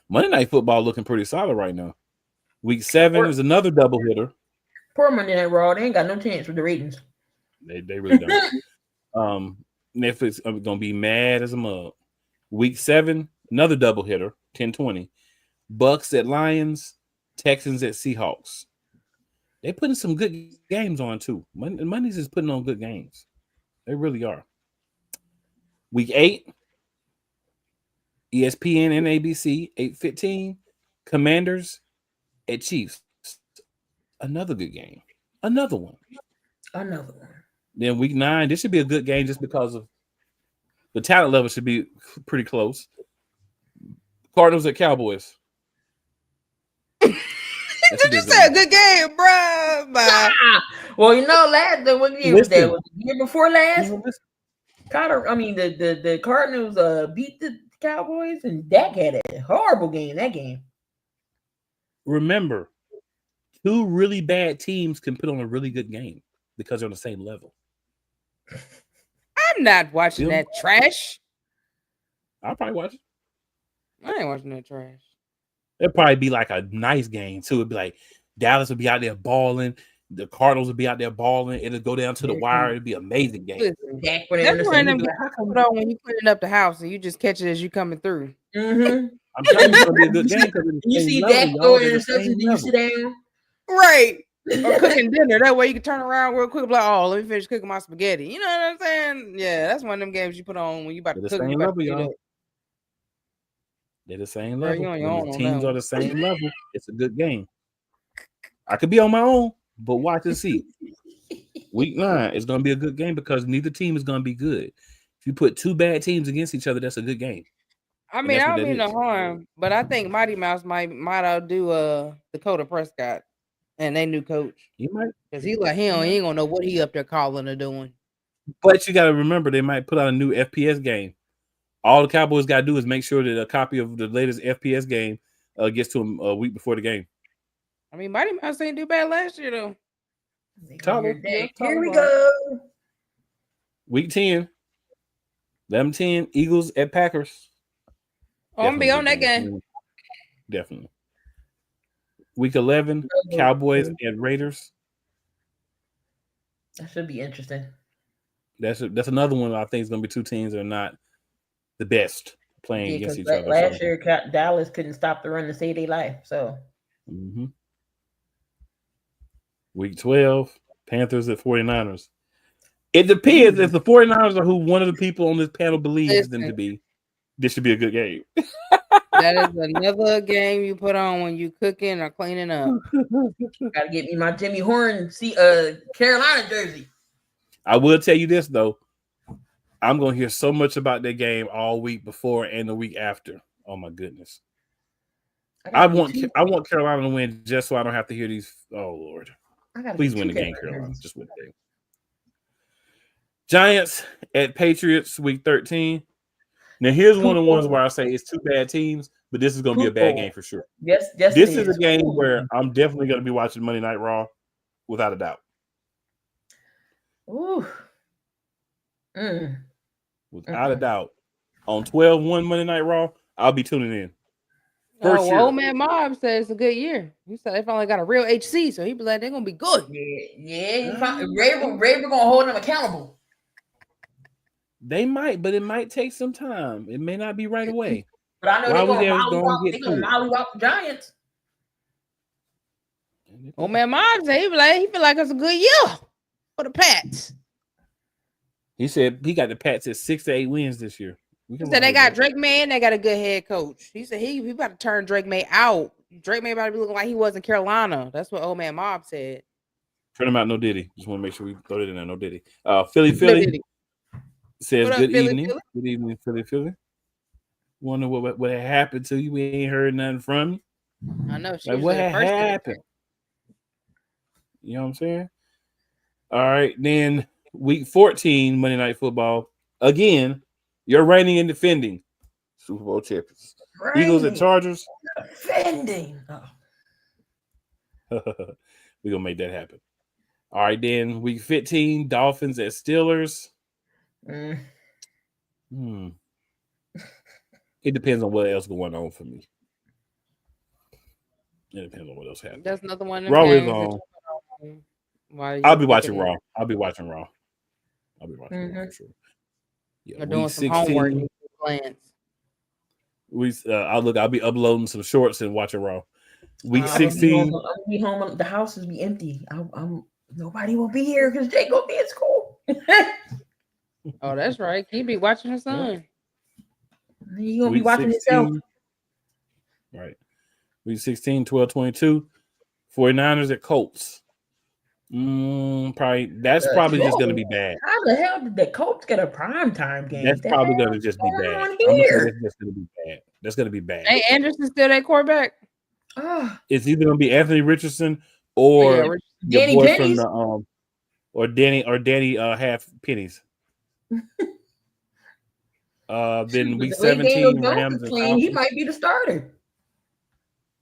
C: Monday Night Football looking pretty solid right now. Week 7 is another double hitter.
D: Poor Monday Night Raw. They ain't got no chance with the ratings.
C: They really don't. Netflix are gonna be mad as a mug. Week 7, another double hitter, 10-20. Bucks at Lions, Texans at Seahawks. They're putting some good games on too. Mondays is putting on good games. They really are. Week 8, ESPN and ABC, 8:15. Commanders at Chiefs. Another good game. Another one. Then week 9, this should be a good game just because of the talent level should be pretty close. Cardinals at Cowboys.
E: Did you say a good game, bro?
D: Well, you know, what year was that? Was the year before last? The Cardinals beat the Cowboys, and Dak had a horrible game that game.
C: Remember, 2 really bad teams can put on a really good game because they're on the same level.
E: I'm not watching that trash.
C: I'll probably watch it.
E: I ain't watching that trash.
C: It'd probably be like a nice game too. It'd be like Dallas would be out there balling, the Cardinals would be out there balling. It'll go down to the wire. It'd be an amazing game.
E: Listen, that's one of them games when you cleaning up the house and you just catch it as you coming through.
D: Mm-hmm.
C: I'm telling you, it's gonna be a good game.
D: You see Dak throw interceptions, you sit down.
E: Right. Or cooking dinner. That way you can turn around real quick, like, oh, let me finish cooking my spaghetti. You know what I'm saying? Yeah, that's one of them games you put on when you about to cook.
C: They're the same level.
E: The
C: teams are the same level. It's a good game. I could be on my own, but watch and see. Week 9 is going to be a good game because neither team is going to be good. If you put 2 bad teams against each other, that's a good game.
E: I mean, I don't mean no harm, but I think Mighty Mouse might outdo Dakota Prescott and they new coach.
C: He might,
E: because he ain't gonna know what he up there calling or doing.
C: But you got to remember, they might put out a new FPS game. All the Cowboys got to do is make sure that a copy of the latest FPS game gets to them a week before the game.
E: I mean, Mighty Mouse ain't do bad last year though.
D: Here we go.
C: Week 10, 11-10, Eagles at Packers.
E: I'm gonna be on that game.
C: Definitely. Week 11, Cowboys and Raiders.
D: That should be interesting.
C: That's another one I think is going to be 2 teams that are not the best playing against each other.
D: Last year, Dallas couldn't stop the run to save their life. So,
C: Week 12, Panthers at 49ers. It depends if the 49ers are who one of the people on this panel believes them to be. This should be a good game.
E: That is another game you put on when you cooking or cleaning up.
D: Gotta get me my Jimmy Horn Carolina jersey.
C: I will tell you this though. I'm gonna hear so much about that game all week before and the week after. Oh my goodness. I want Carolina to win just so I don't have to hear these. Oh Lord. Please win the game, Carolina. Just win the game. Giants at Patriots week 13. Now, here's one of the ones where I say it's 2 bad teams, but this is going to be a bad game for sure.
D: Yes,
C: this is a game where I'm definitely going to be watching Monday Night Raw, without a doubt.
D: Ooh.
C: Without a doubt. On 12-1 Monday Night Raw, I'll be tuning in.
E: Sure. Old man Mob said it's a good year. He said they finally got a real HC, so he be like, they're going to be good.
D: Yeah. Raver going to hold them accountable.
C: They might, but it might take some time. It may not be right away.
D: But I know they're going to molly out the Giants.
E: Old man Mob said he feel like it's a good year for the Pats.
C: He said he got the Pats at 6 to 8 wins this year.
E: He said they got Drake May and they got a good head coach. He said he about to turn Drake May out. Drake May about to be looking like he was in Carolina. That's what old man Mob said.
C: Turn him out, no Diddy. Just want to make sure we throw it in there, no Diddy. Philly. Says good evening. Philly? Good evening, Philly. Wonder what happened to you? We ain't heard nothing from you.
E: I know.
C: Like, what happened? You know what I'm saying? All right. Then week 14, Monday Night Football. Again, you're reigning and defending Super Bowl champions. Eagles and Chargers.
D: Defending.
C: We're going to make that happen. All right, then week 15, Dolphins at Steelers. It depends on what else going on for me. It depends on what else happens.
E: That's another one of
C: Raw
E: them
C: is
E: games
C: on.
E: I'll
C: be watching Raw. I'll be watching Raw. Raw for sure. Yeah,
E: doing some homework. Plans.
C: I'll be uploading some shorts and watching Raw. Week 16.
D: I'll be home. The house will be empty. Nobody will be here because Jay gonna be at school.
E: Oh, that's right. He be watching his son.
D: You gonna be watching
C: 16,
D: yourself.
C: Right. Week 16, 12-22. 49ers at Colts. Probably just gonna be bad.
D: How the hell did the Colts get a primetime game?
C: That's probably gonna just be bad. I'm just gonna be bad. That's gonna be bad.
E: Hey, Anderson still that quarterback?
C: It's either gonna be Anthony Richardson or
D: Danny
C: boy
D: Pennies.
C: from the or Danny half pennies. Then week 17, Rams and Falcons.
D: He might be the starter.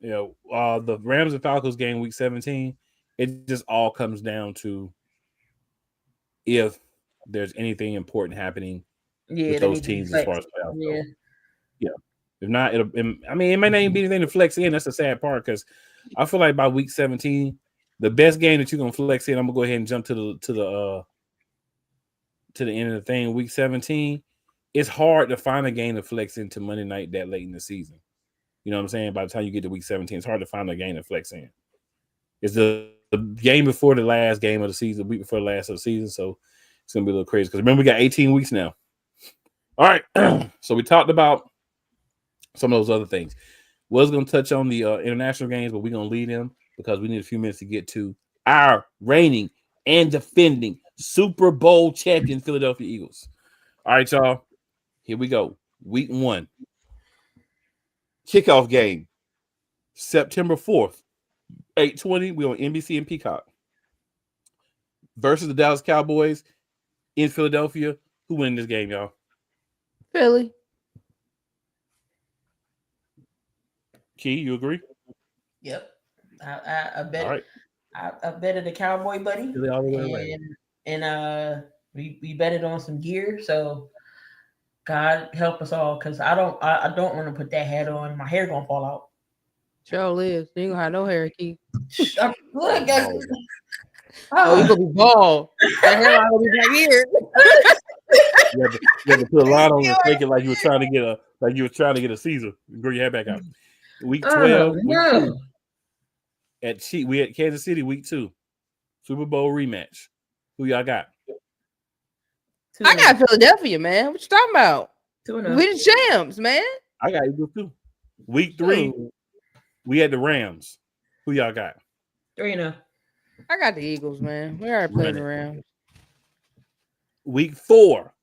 C: The Rams and Falcons game week 17. It just all comes down to if there's anything important happening with those teams as far as playoffs. Yeah. If not, it may not even be anything to flex in. That's the sad part because I feel like by week 17, the best game that you're gonna flex in, I'm gonna go ahead and jump to the end of the thing. Week 17, it's hard to find a game to flex into Monday night that late in the season. You know what I'm saying? By the time you get to week 17, it's hard to find a game to flex in. It's the game before the last game of the season, the week before the last of the season, so it's gonna be a little crazy. Because remember, we got 18 weeks now. All right, so we talked about some of those other things. Was going to touch on the international games, but we're going to lead them because we need a few minutes to get to our reigning and defending Super Bowl champion Philadelphia Eagles. All right, y'all. Here we go. Week 1. Kickoff game. September 4th. 8:20. We're on NBC and Peacock. Versus the Dallas Cowboys in Philadelphia. Who win this game, y'all?
E: Philly.
C: Key, you agree?
D: Yep. I bet.
C: All right.
D: I betted the Cowboy buddy, and we betted on some gear. So God help us all, because I don't want to put that hat on. My hair gonna fall out.
E: Sure lives. You ain't gonna have no hair, Key.
D: Look,
E: you gonna be bald. That hairline gonna be right here.
C: You had to put a lot on and take it like you were trying to get a Caesar. Grow your hair back out. Week 12. We at Kansas City, week 2. Super Bowl rematch. Who y'all got?
E: I got Philadelphia, man. What you talking about? We
D: 2-0.
E: the champs, man.
C: I got Eagles too. Week 3, we had the Rams. Who y'all got?
D: 3-0.
E: I got the Eagles, man. We already playing the Rams.
C: Week 4,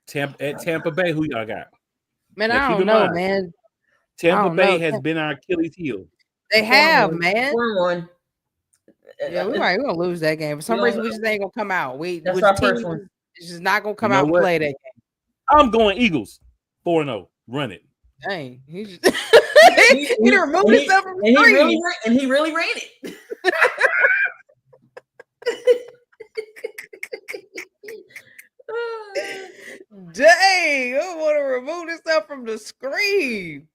C: Tampa Bay. Who y'all got?
E: Man, I don't know, man.
C: Tampa Bay has been our Achilles heel.
E: They have, man.
D: 4-1.
E: Yeah, we're gonna lose that game. For some reason, we just ain't gonna come out.
D: That's our first one.
E: It's just not gonna come out and play that game.
C: I'm going Eagles. 4-0. Run it.
E: Dang, he just he removed himself from the screen.
D: And he really ran it.
E: Dang, I want to remove himself from the screen.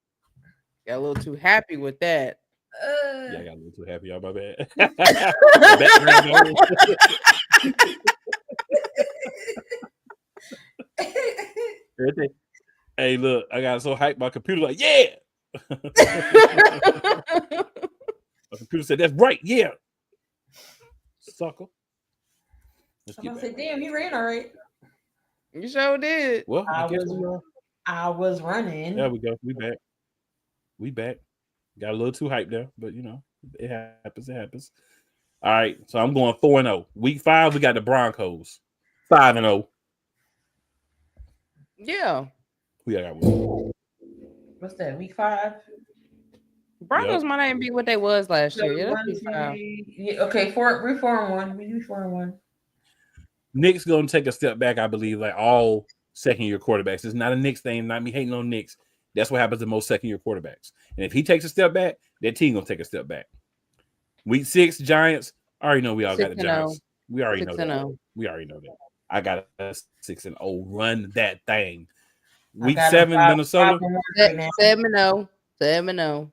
E: Got a little too happy with that.
C: Yeah, I got a little too happy. Y'all, my bad. Hey, look, I got so hyped. My computer like, yeah. My computer said, that's right, yeah. Sucker.
D: I said, damn, he ran all right.
E: You sure did.
C: Well,
D: I was running.
C: There we go. We back. Got a little too hyped there, but you know, it happens. It happens. All right, so I'm going 4-0. Week 5, we got the Broncos. 5-0.
E: Yeah.
C: Who y'all got with?
D: What's that? Week 5.
E: Broncos might not even be what they was last year.
D: Yeah, okay, 4-1. We do 4-1.
C: Nick's going to take a step back, I believe, like all second-year quarterbacks. It's not a Knicks thing, not me hating on Knicks. That's what happens to most second-year quarterbacks. And if he takes a step back, that team going to take a step back. Week 6, Giants. I already know we all got the Giants. We already know that.
E: 6-0.
C: We already know that. I got a 6-0. Run that thing.
D: I
C: Week
D: got
C: 7,
D: five-
C: Minnesota.
D: 5-1 right now.
E: 7-0. 7-0.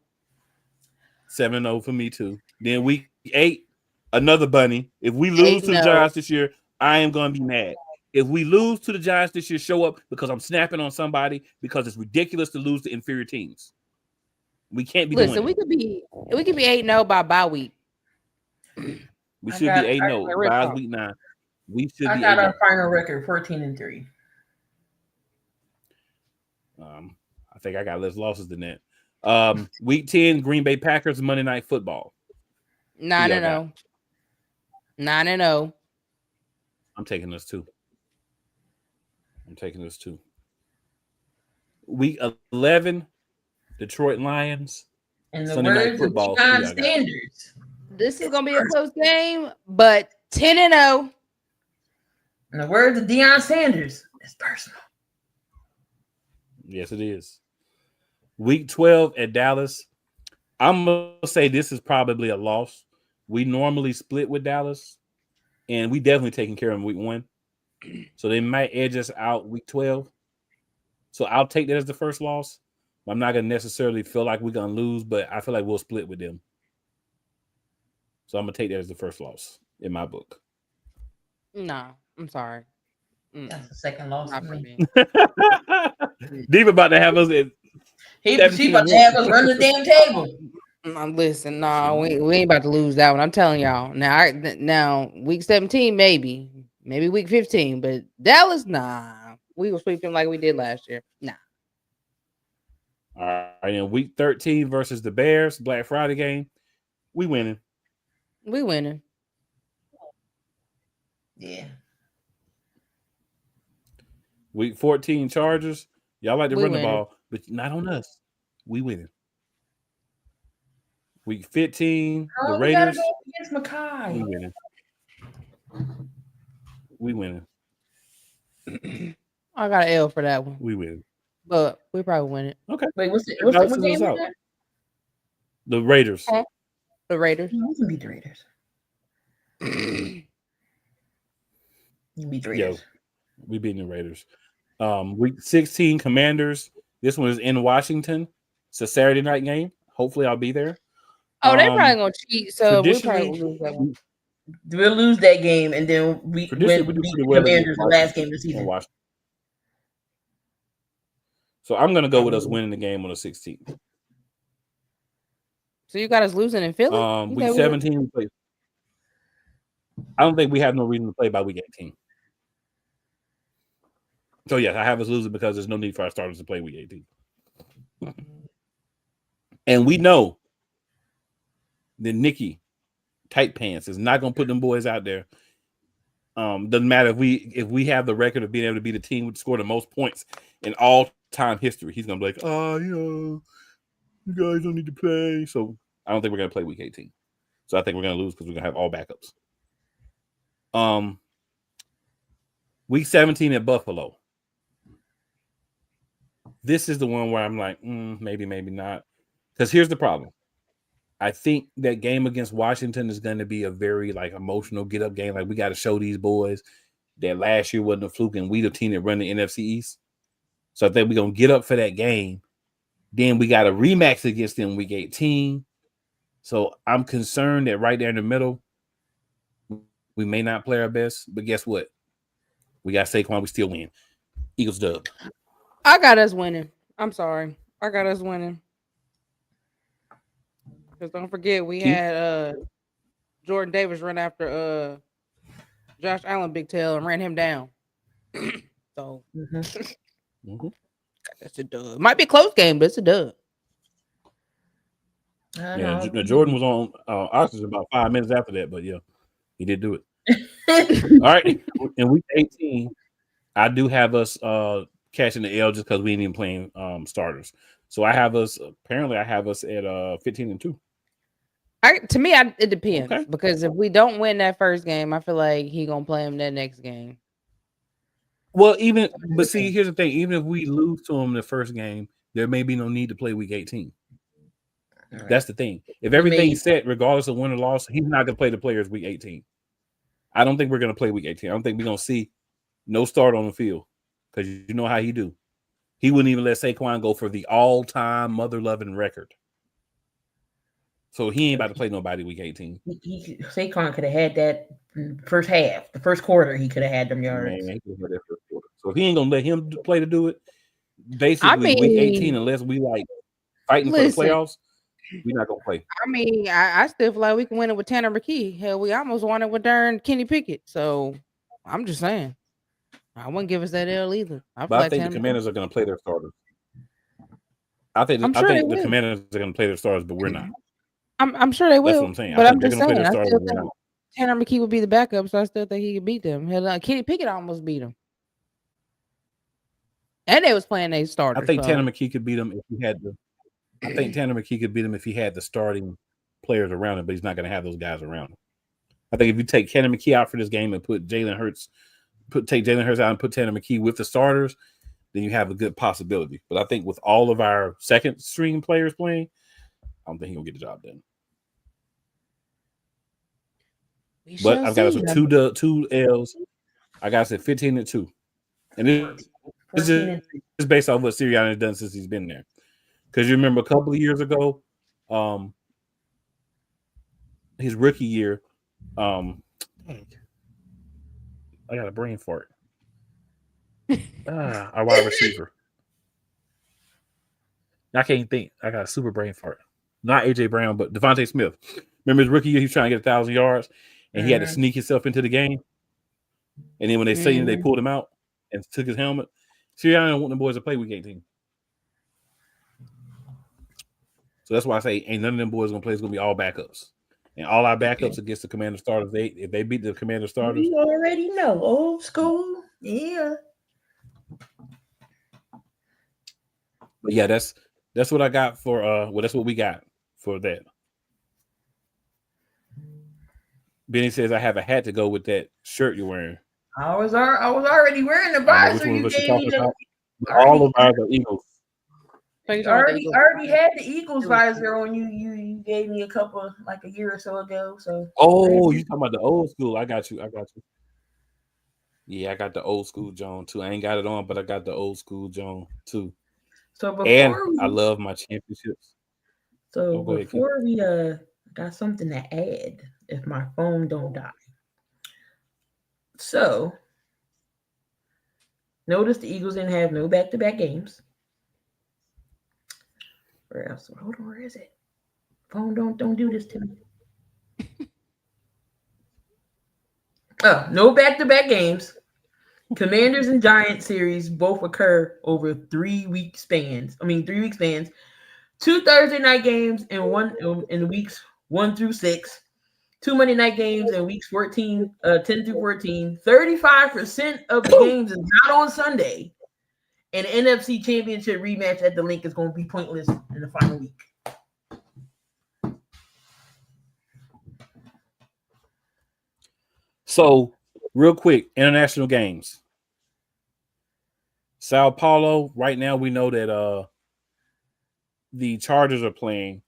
C: 7-0 for me too. Then week 8, another bunny. If we lose to the
E: 8-0.
C: Giants this year, I am going to be mad. If we lose to the Giants this year, show up because I'm snapping on somebody because it's ridiculous to lose to inferior teams. We can't be
E: Listen,
C: doing
E: we could be 8-0 by bye week.
C: We should be 8-0 by week 9. We should be 8-0.
D: I got our final record 14-3.
C: I think I got less losses than that. Week 10, Green Bay Packers, Monday Night Football.
E: 9-0. 9-0.
C: I'm taking this too. Week 11, Detroit Lions.
D: And the
C: Sunday Night
D: words
C: Football.
D: of Deion Sanders.
E: This is gonna be a close game, but 10-0.
D: In the words of Deion Sanders, it's personal.
C: Yes, it is. Week 12 at Dallas. I'm going to say this is probably a loss. We normally split with Dallas, and we definitely taking care of them week 1. So they might edge us out week 12. So I'll take that as the first loss. I'm not going to necessarily feel like we're going to lose, but I feel like we'll split with them. So I'm going to take that as the first loss in my book.
E: No, I'm sorry.
D: That's the second loss
E: Not
D: for
E: for
D: me.
E: me.
C: Deep about to have us at
D: She about to have us run the damn table.
E: Listen, no, we ain't about to lose that one. I'm telling y'all. Now, week 17, maybe week 15, but Dallas, nah. We will sweep them like we did last year. Nah.
C: All right, in week 13 versus the Bears, Black Friday game, we winning.
E: We winning.
D: Yeah.
C: Week 14 Chargers, y'all like to
E: We
C: run the
E: winning.
C: ball, but not on us. We winning. Week 15, the
D: We gotta
C: Raiders,
D: go against Mackay.
C: we winning. We winning.
E: I got an L for that one,
C: We winning.
E: but we probably win it.
C: Okay.
D: Wait, what game
C: Us
D: was
C: out.
D: that?
C: The Raiders.
E: The Raiders.
D: We can beat the Raiders. You can beat the Raiders.
C: We beating the Raiders. Week 16 Commanders. This one is in Washington. It's a Saturday night game. Hopefully I'll be there.
E: Oh, they probably gonna cheat, so we probably
C: traditionally-
E: will lose that one.
D: We'll lose that game, and then we
C: Traditionally,
D: win
C: we do
D: beat
C: pretty
D: the
C: well
D: Commanders the
C: against
D: last game of the
C: in
D: season.
C: Washington. So I'm gonna go with us winning the game on the 16th.
E: So you got us losing in Philly? You
C: Week
E: said
C: 17 we play. I don't think we have no reason to play by week 18. So yes, I have us losing because there's no need for our starters to play week 18. And we know that Nikki Tight Pants is not gonna put them boys out there. Doesn't matter if we have the record of being able to be the team with score the most points in all time history. He's gonna be like, you guys don't need to play. So I don't think we're gonna play week 18. So I think we're gonna lose because we're gonna have all backups. Week 17 at Buffalo. This is the one where I'm like, maybe not. Because here's the problem. I think that game against Washington is going to be a very emotional get up game. Like we got to show these boys that last year wasn't a fluke and we the team that run the NFC East. So I think we're going to get up for that game. Then we got a rematch against them week 18. So I'm concerned that right there in the middle, we may not play our best. But guess what? We got Saquon. We still win. Eagles dub.
E: I got us winning. I'm sorry. I got us winning. Because don't forget, we had Jordan Davis run after Josh Allen big tail and ran him down. So that's a dub. Might be a close game, but it's a dub.
C: Yeah, Jordan was on oxygen about 5 minutes after that, but yeah, he did do it. All right, in week 18, I do have us catching the L just because we ain't even playing starters. So I have us at 15-2.
E: To me, it depends.
C: Okay.
E: Because if we don't win that first game, I feel like he gonna play him that next game.
C: Well, but see, here's the thing. Even if we lose to him the first game, there may be no need to play week 18. Right. That's the thing. If everything's set, regardless of win or loss, he's not gonna play the players week 18. I don't think we're going to play week 18. I don't think we're going to see no start on the field because you know how he do. He wouldn't even let Saquon go for the all-time mother-loving record. So he ain't about to play nobody week 18.
D: Saquon could have had that first half, the first quarter. He could have had them yards.
C: Man, so if he ain't gonna let him play to do it, basically week 18, unless we like fighting for the playoffs, we're not gonna play.
E: I mean, I still feel like we can win it with Tanner McKee. Hell, we almost won it with darn Kenny Pickett. So I'm just saying, I wouldn't give us that L either.
C: I think the Commanders are gonna play their starters. I think the Commanders are gonna play their starters, but we're not.
E: I'm sure they will.
C: That's what I'm saying.
E: But I'm just saying, I still think Tanner McKee would be the backup, so I still think he could beat them. Hell, Kenny Pickett almost beat him. And they was playing a starter.
C: I think Tanner McKee could beat him if he had the. I think Tanner McKee could beat him if he had the starting players around him, but he's not going to have those guys around him. I think if you take Tanner McKee out for this game and put Jalen Hurts, take Jalen Hurts out and put Tanner McKee with the starters, then you have a good possibility. But I think with all of our second string players playing, I don't think he'll get the job done. But I've got us with two L's. I got us at 15-2. And this is based off what Sirianni has done since he's been there. Because you remember a couple of years ago, his rookie year, I got a brain fart. Our wide receiver. I can't think. I got a super brain fart. Not AJ Brown, but Devontae Smith. Remember his rookie year, he was trying to get 1,000 yards, and he had to sneak himself into the game. And then when they say they pulled him out and took his helmet. Sirianni don't want the boys to play week 18. So that's why I say ain't none of them boys gonna play. It's gonna be all backups, and all our backups against the Commander starters. If they beat the Commander starters,
D: you already know, old school, yeah.
C: But yeah, that's what I got for. That's what we got for that. Benny says I have a hat to go with that shirt you're wearing.
D: I was already wearing the visor. You gave me
C: all of ours are Eagles.
D: Already had the Eagles visor on you. You gave me a couple like a year or so ago. So
C: you talking about the old school? I got you. Yeah, I got the old school John too. I ain't got it on, but I got the old school John too.
D: So
C: I love my championships.
D: So before we got something to add, if my phone don't die. So notice the Eagles didn't have no back-to-back games. Where else? Hold on, where is it? Phone, don't do this to me. No back-to-back games. Commanders and Giants series both occur over 3 week spans. 3 week spans. 2 Thursday night games in weeks 1 through 6. 2 Monday night games in weeks 10 through 14. 35% of the games is not on Sunday. And the NFC Championship rematch at the link is going to be pointless in the final week.
C: So, real quick, international games. Sao Paulo, right now we know that the Chargers are playing.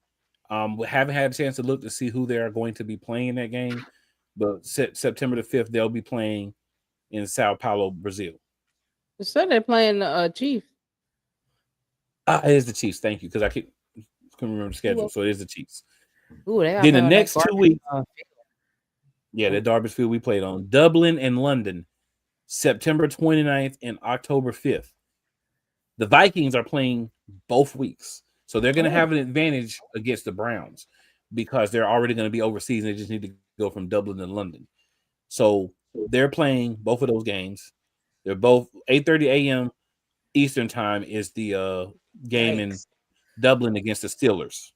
C: We haven't had a chance to look to see who they are going to be playing in that game. But September the 5th, they'll be playing in Sao Paulo, Brazil.
E: They said they're playing the Chiefs.
C: It is the Chiefs. Thank you, because I couldn't remember the schedule. So it is the Chiefs.
E: Ooh,
C: then the next 2 weeks. Yeah, the Darby's Field we played on. Dublin and London, September 29th and October 5th. The Vikings are playing both weeks. So they're going to have an advantage against the Browns because they're already going to be overseas and they just need to go from Dublin to London. So they're playing both of those games. They're both 8:30 a.m. Eastern time is the game in Dublin against the Steelers.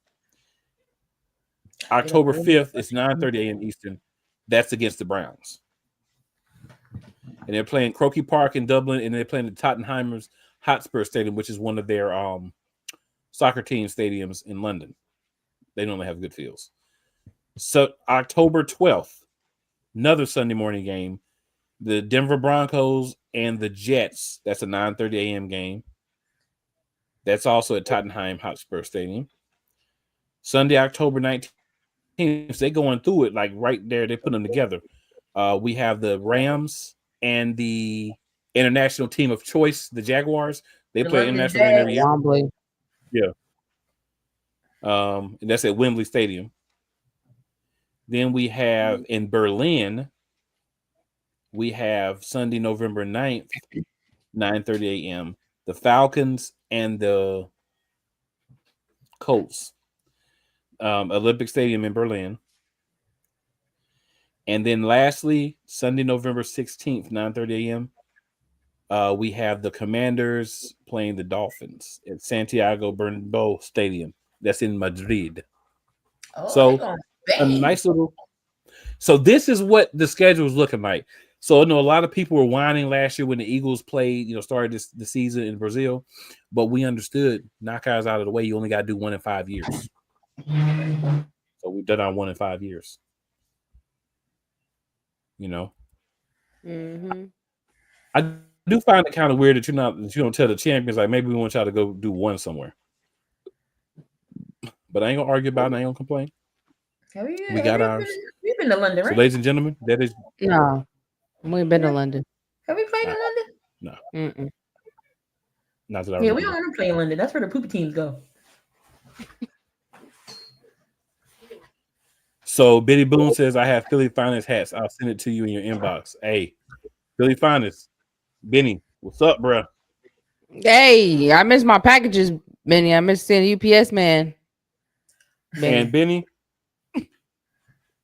C: October 5th is 9:30 a.m. Eastern. That's against the Browns. And they're playing Croke Park in Dublin, and they're playing the Tottenham's Hotspur Stadium, which is one of their soccer team stadiums in London. They normally have good fields. So October 12th, another Sunday morning game. The Denver Broncos and the Jets. That's a 9:30 a.m. game. That's also at Tottenham Hotspur Stadium. Sunday, October 19th. They're going through it like right there. They put them together. We have the Rams and the international team of choice, the Jaguars. They play international game every year.
E: Wembley.
C: Yeah. And that's at Wembley Stadium. Then we have in Berlin, we have Sunday, November 9th, 9:30 a.m. The Falcons and the Colts. Olympic Stadium in Berlin. And then lastly, Sunday, November 16th, 9:30 a.m. We have the Commanders playing the Dolphins at Santiago Bernabeu Stadium. That's in Madrid. So a nice little. So this is what the schedule is looking like. So I know a lot of people were whining last year when the Eagles played, started the season in Brazil, but we understood knockouts out of the way. You only got to do 1 in 5 years. So we've done our 1 in 5 years.
E: Mm-hmm.
C: I do find it kind of weird that you don't tell the champions like maybe we want y'all to go do one somewhere. But I ain't gonna argue about it. I ain't gonna complain. We got ours.
D: We've been to London, right?
C: So, ladies and gentlemen, that is
E: No. We ain't been to London.
D: Have we played in London?
C: No.
E: Mm-mm.
C: Not that I
D: remember. We don't want to play in London. That's where the poopy teams go.
C: So Biddy Boone says, I have Philly Finest hats. I'll send it to you in your inbox. Hey, Philly Finest. Benny, what's up, bro?
E: Hey, I missed my packages, Benny. I missed seeing UPS man.
C: Benny. And Benny, you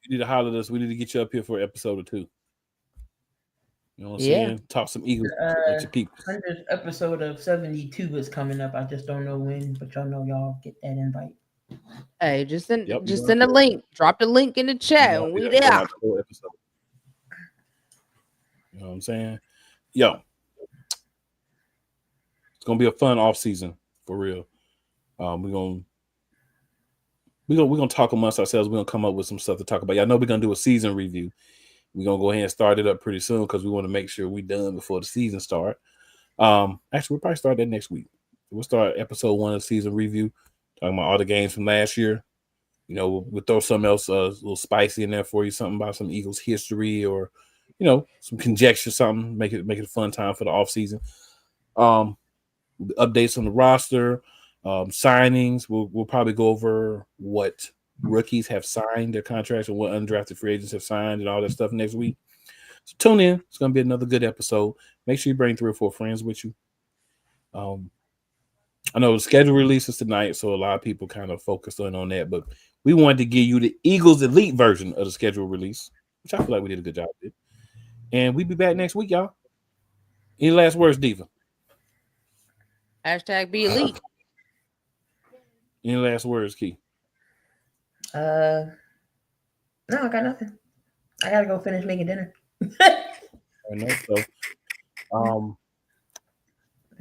C: need to holler at us. We need to get you up here for episode or 2. You know what I'm saying? Talk some Eagles with your people.
D: 100th episode of 72 is coming up. I just don't know when, but y'all get that invite.
E: Hey, just send a link. Drop the link in the chat and we there. You
C: know what I'm saying? Yo. It's gonna be a fun off season for real. We're gonna talk amongst ourselves. We're gonna come up with some stuff to talk about. Y'all know we're gonna do a season review. We're gonna go ahead and start it up pretty soon because we want to make sure we're done before the season start. Actually, we'll probably start that next week. We'll start episode 1 of the season review, talking about all the games from last year. We'll throw something else a little spicy in there for you, something about some Eagles history or some conjecture, something. Make it a fun time for the off season. Updates on the roster, signings. We'll probably go over what rookies have signed their contracts and what undrafted free agents have signed and all that stuff next week. So tune in. It's going to be another good episode. Make sure you bring 3 or 4 friends with you. I know the schedule releases tonight, so a lot of people kind of focused on that, but we wanted to give you the Eagles Elite version of the schedule release, which I feel like we did a good job with. And we'll be back next week, y'all. Any last words, Diva?
E: # be elite.
C: Any last words, Key?
D: No, I got nothing. I gotta go finish making dinner.
C: I know. So,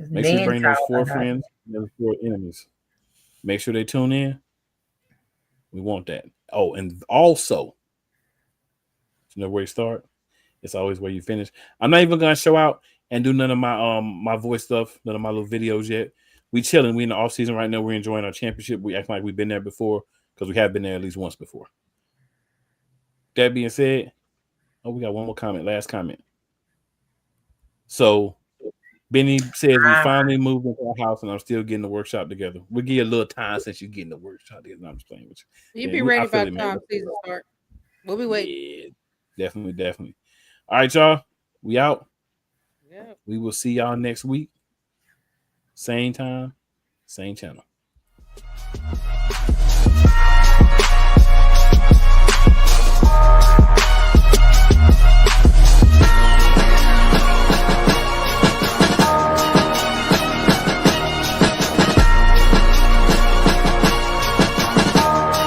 C: make sure you bring those 4 friends and those 4 enemies. Make sure they tune in. We want that. Oh, and also, you know where you start. It's always where you finish. I'm not even gonna show out and do none of my my voice stuff, none of my little videos yet. We chilling. We in the off season right now. We're enjoying our championship. We act like we've been there before because we have been there at least once before. That being said, we got one more comment. Last comment. So Benny says we finally moved into our house and I'm still getting the workshop together. We'll give you a little time since you're getting the workshop together. No, I'm just playing with you.
E: You be ready by the time season start. We'll be waiting.
C: Yeah, definitely. All right, y'all. We out.
E: Yeah.
C: We will see y'all next week. Same time, same channel.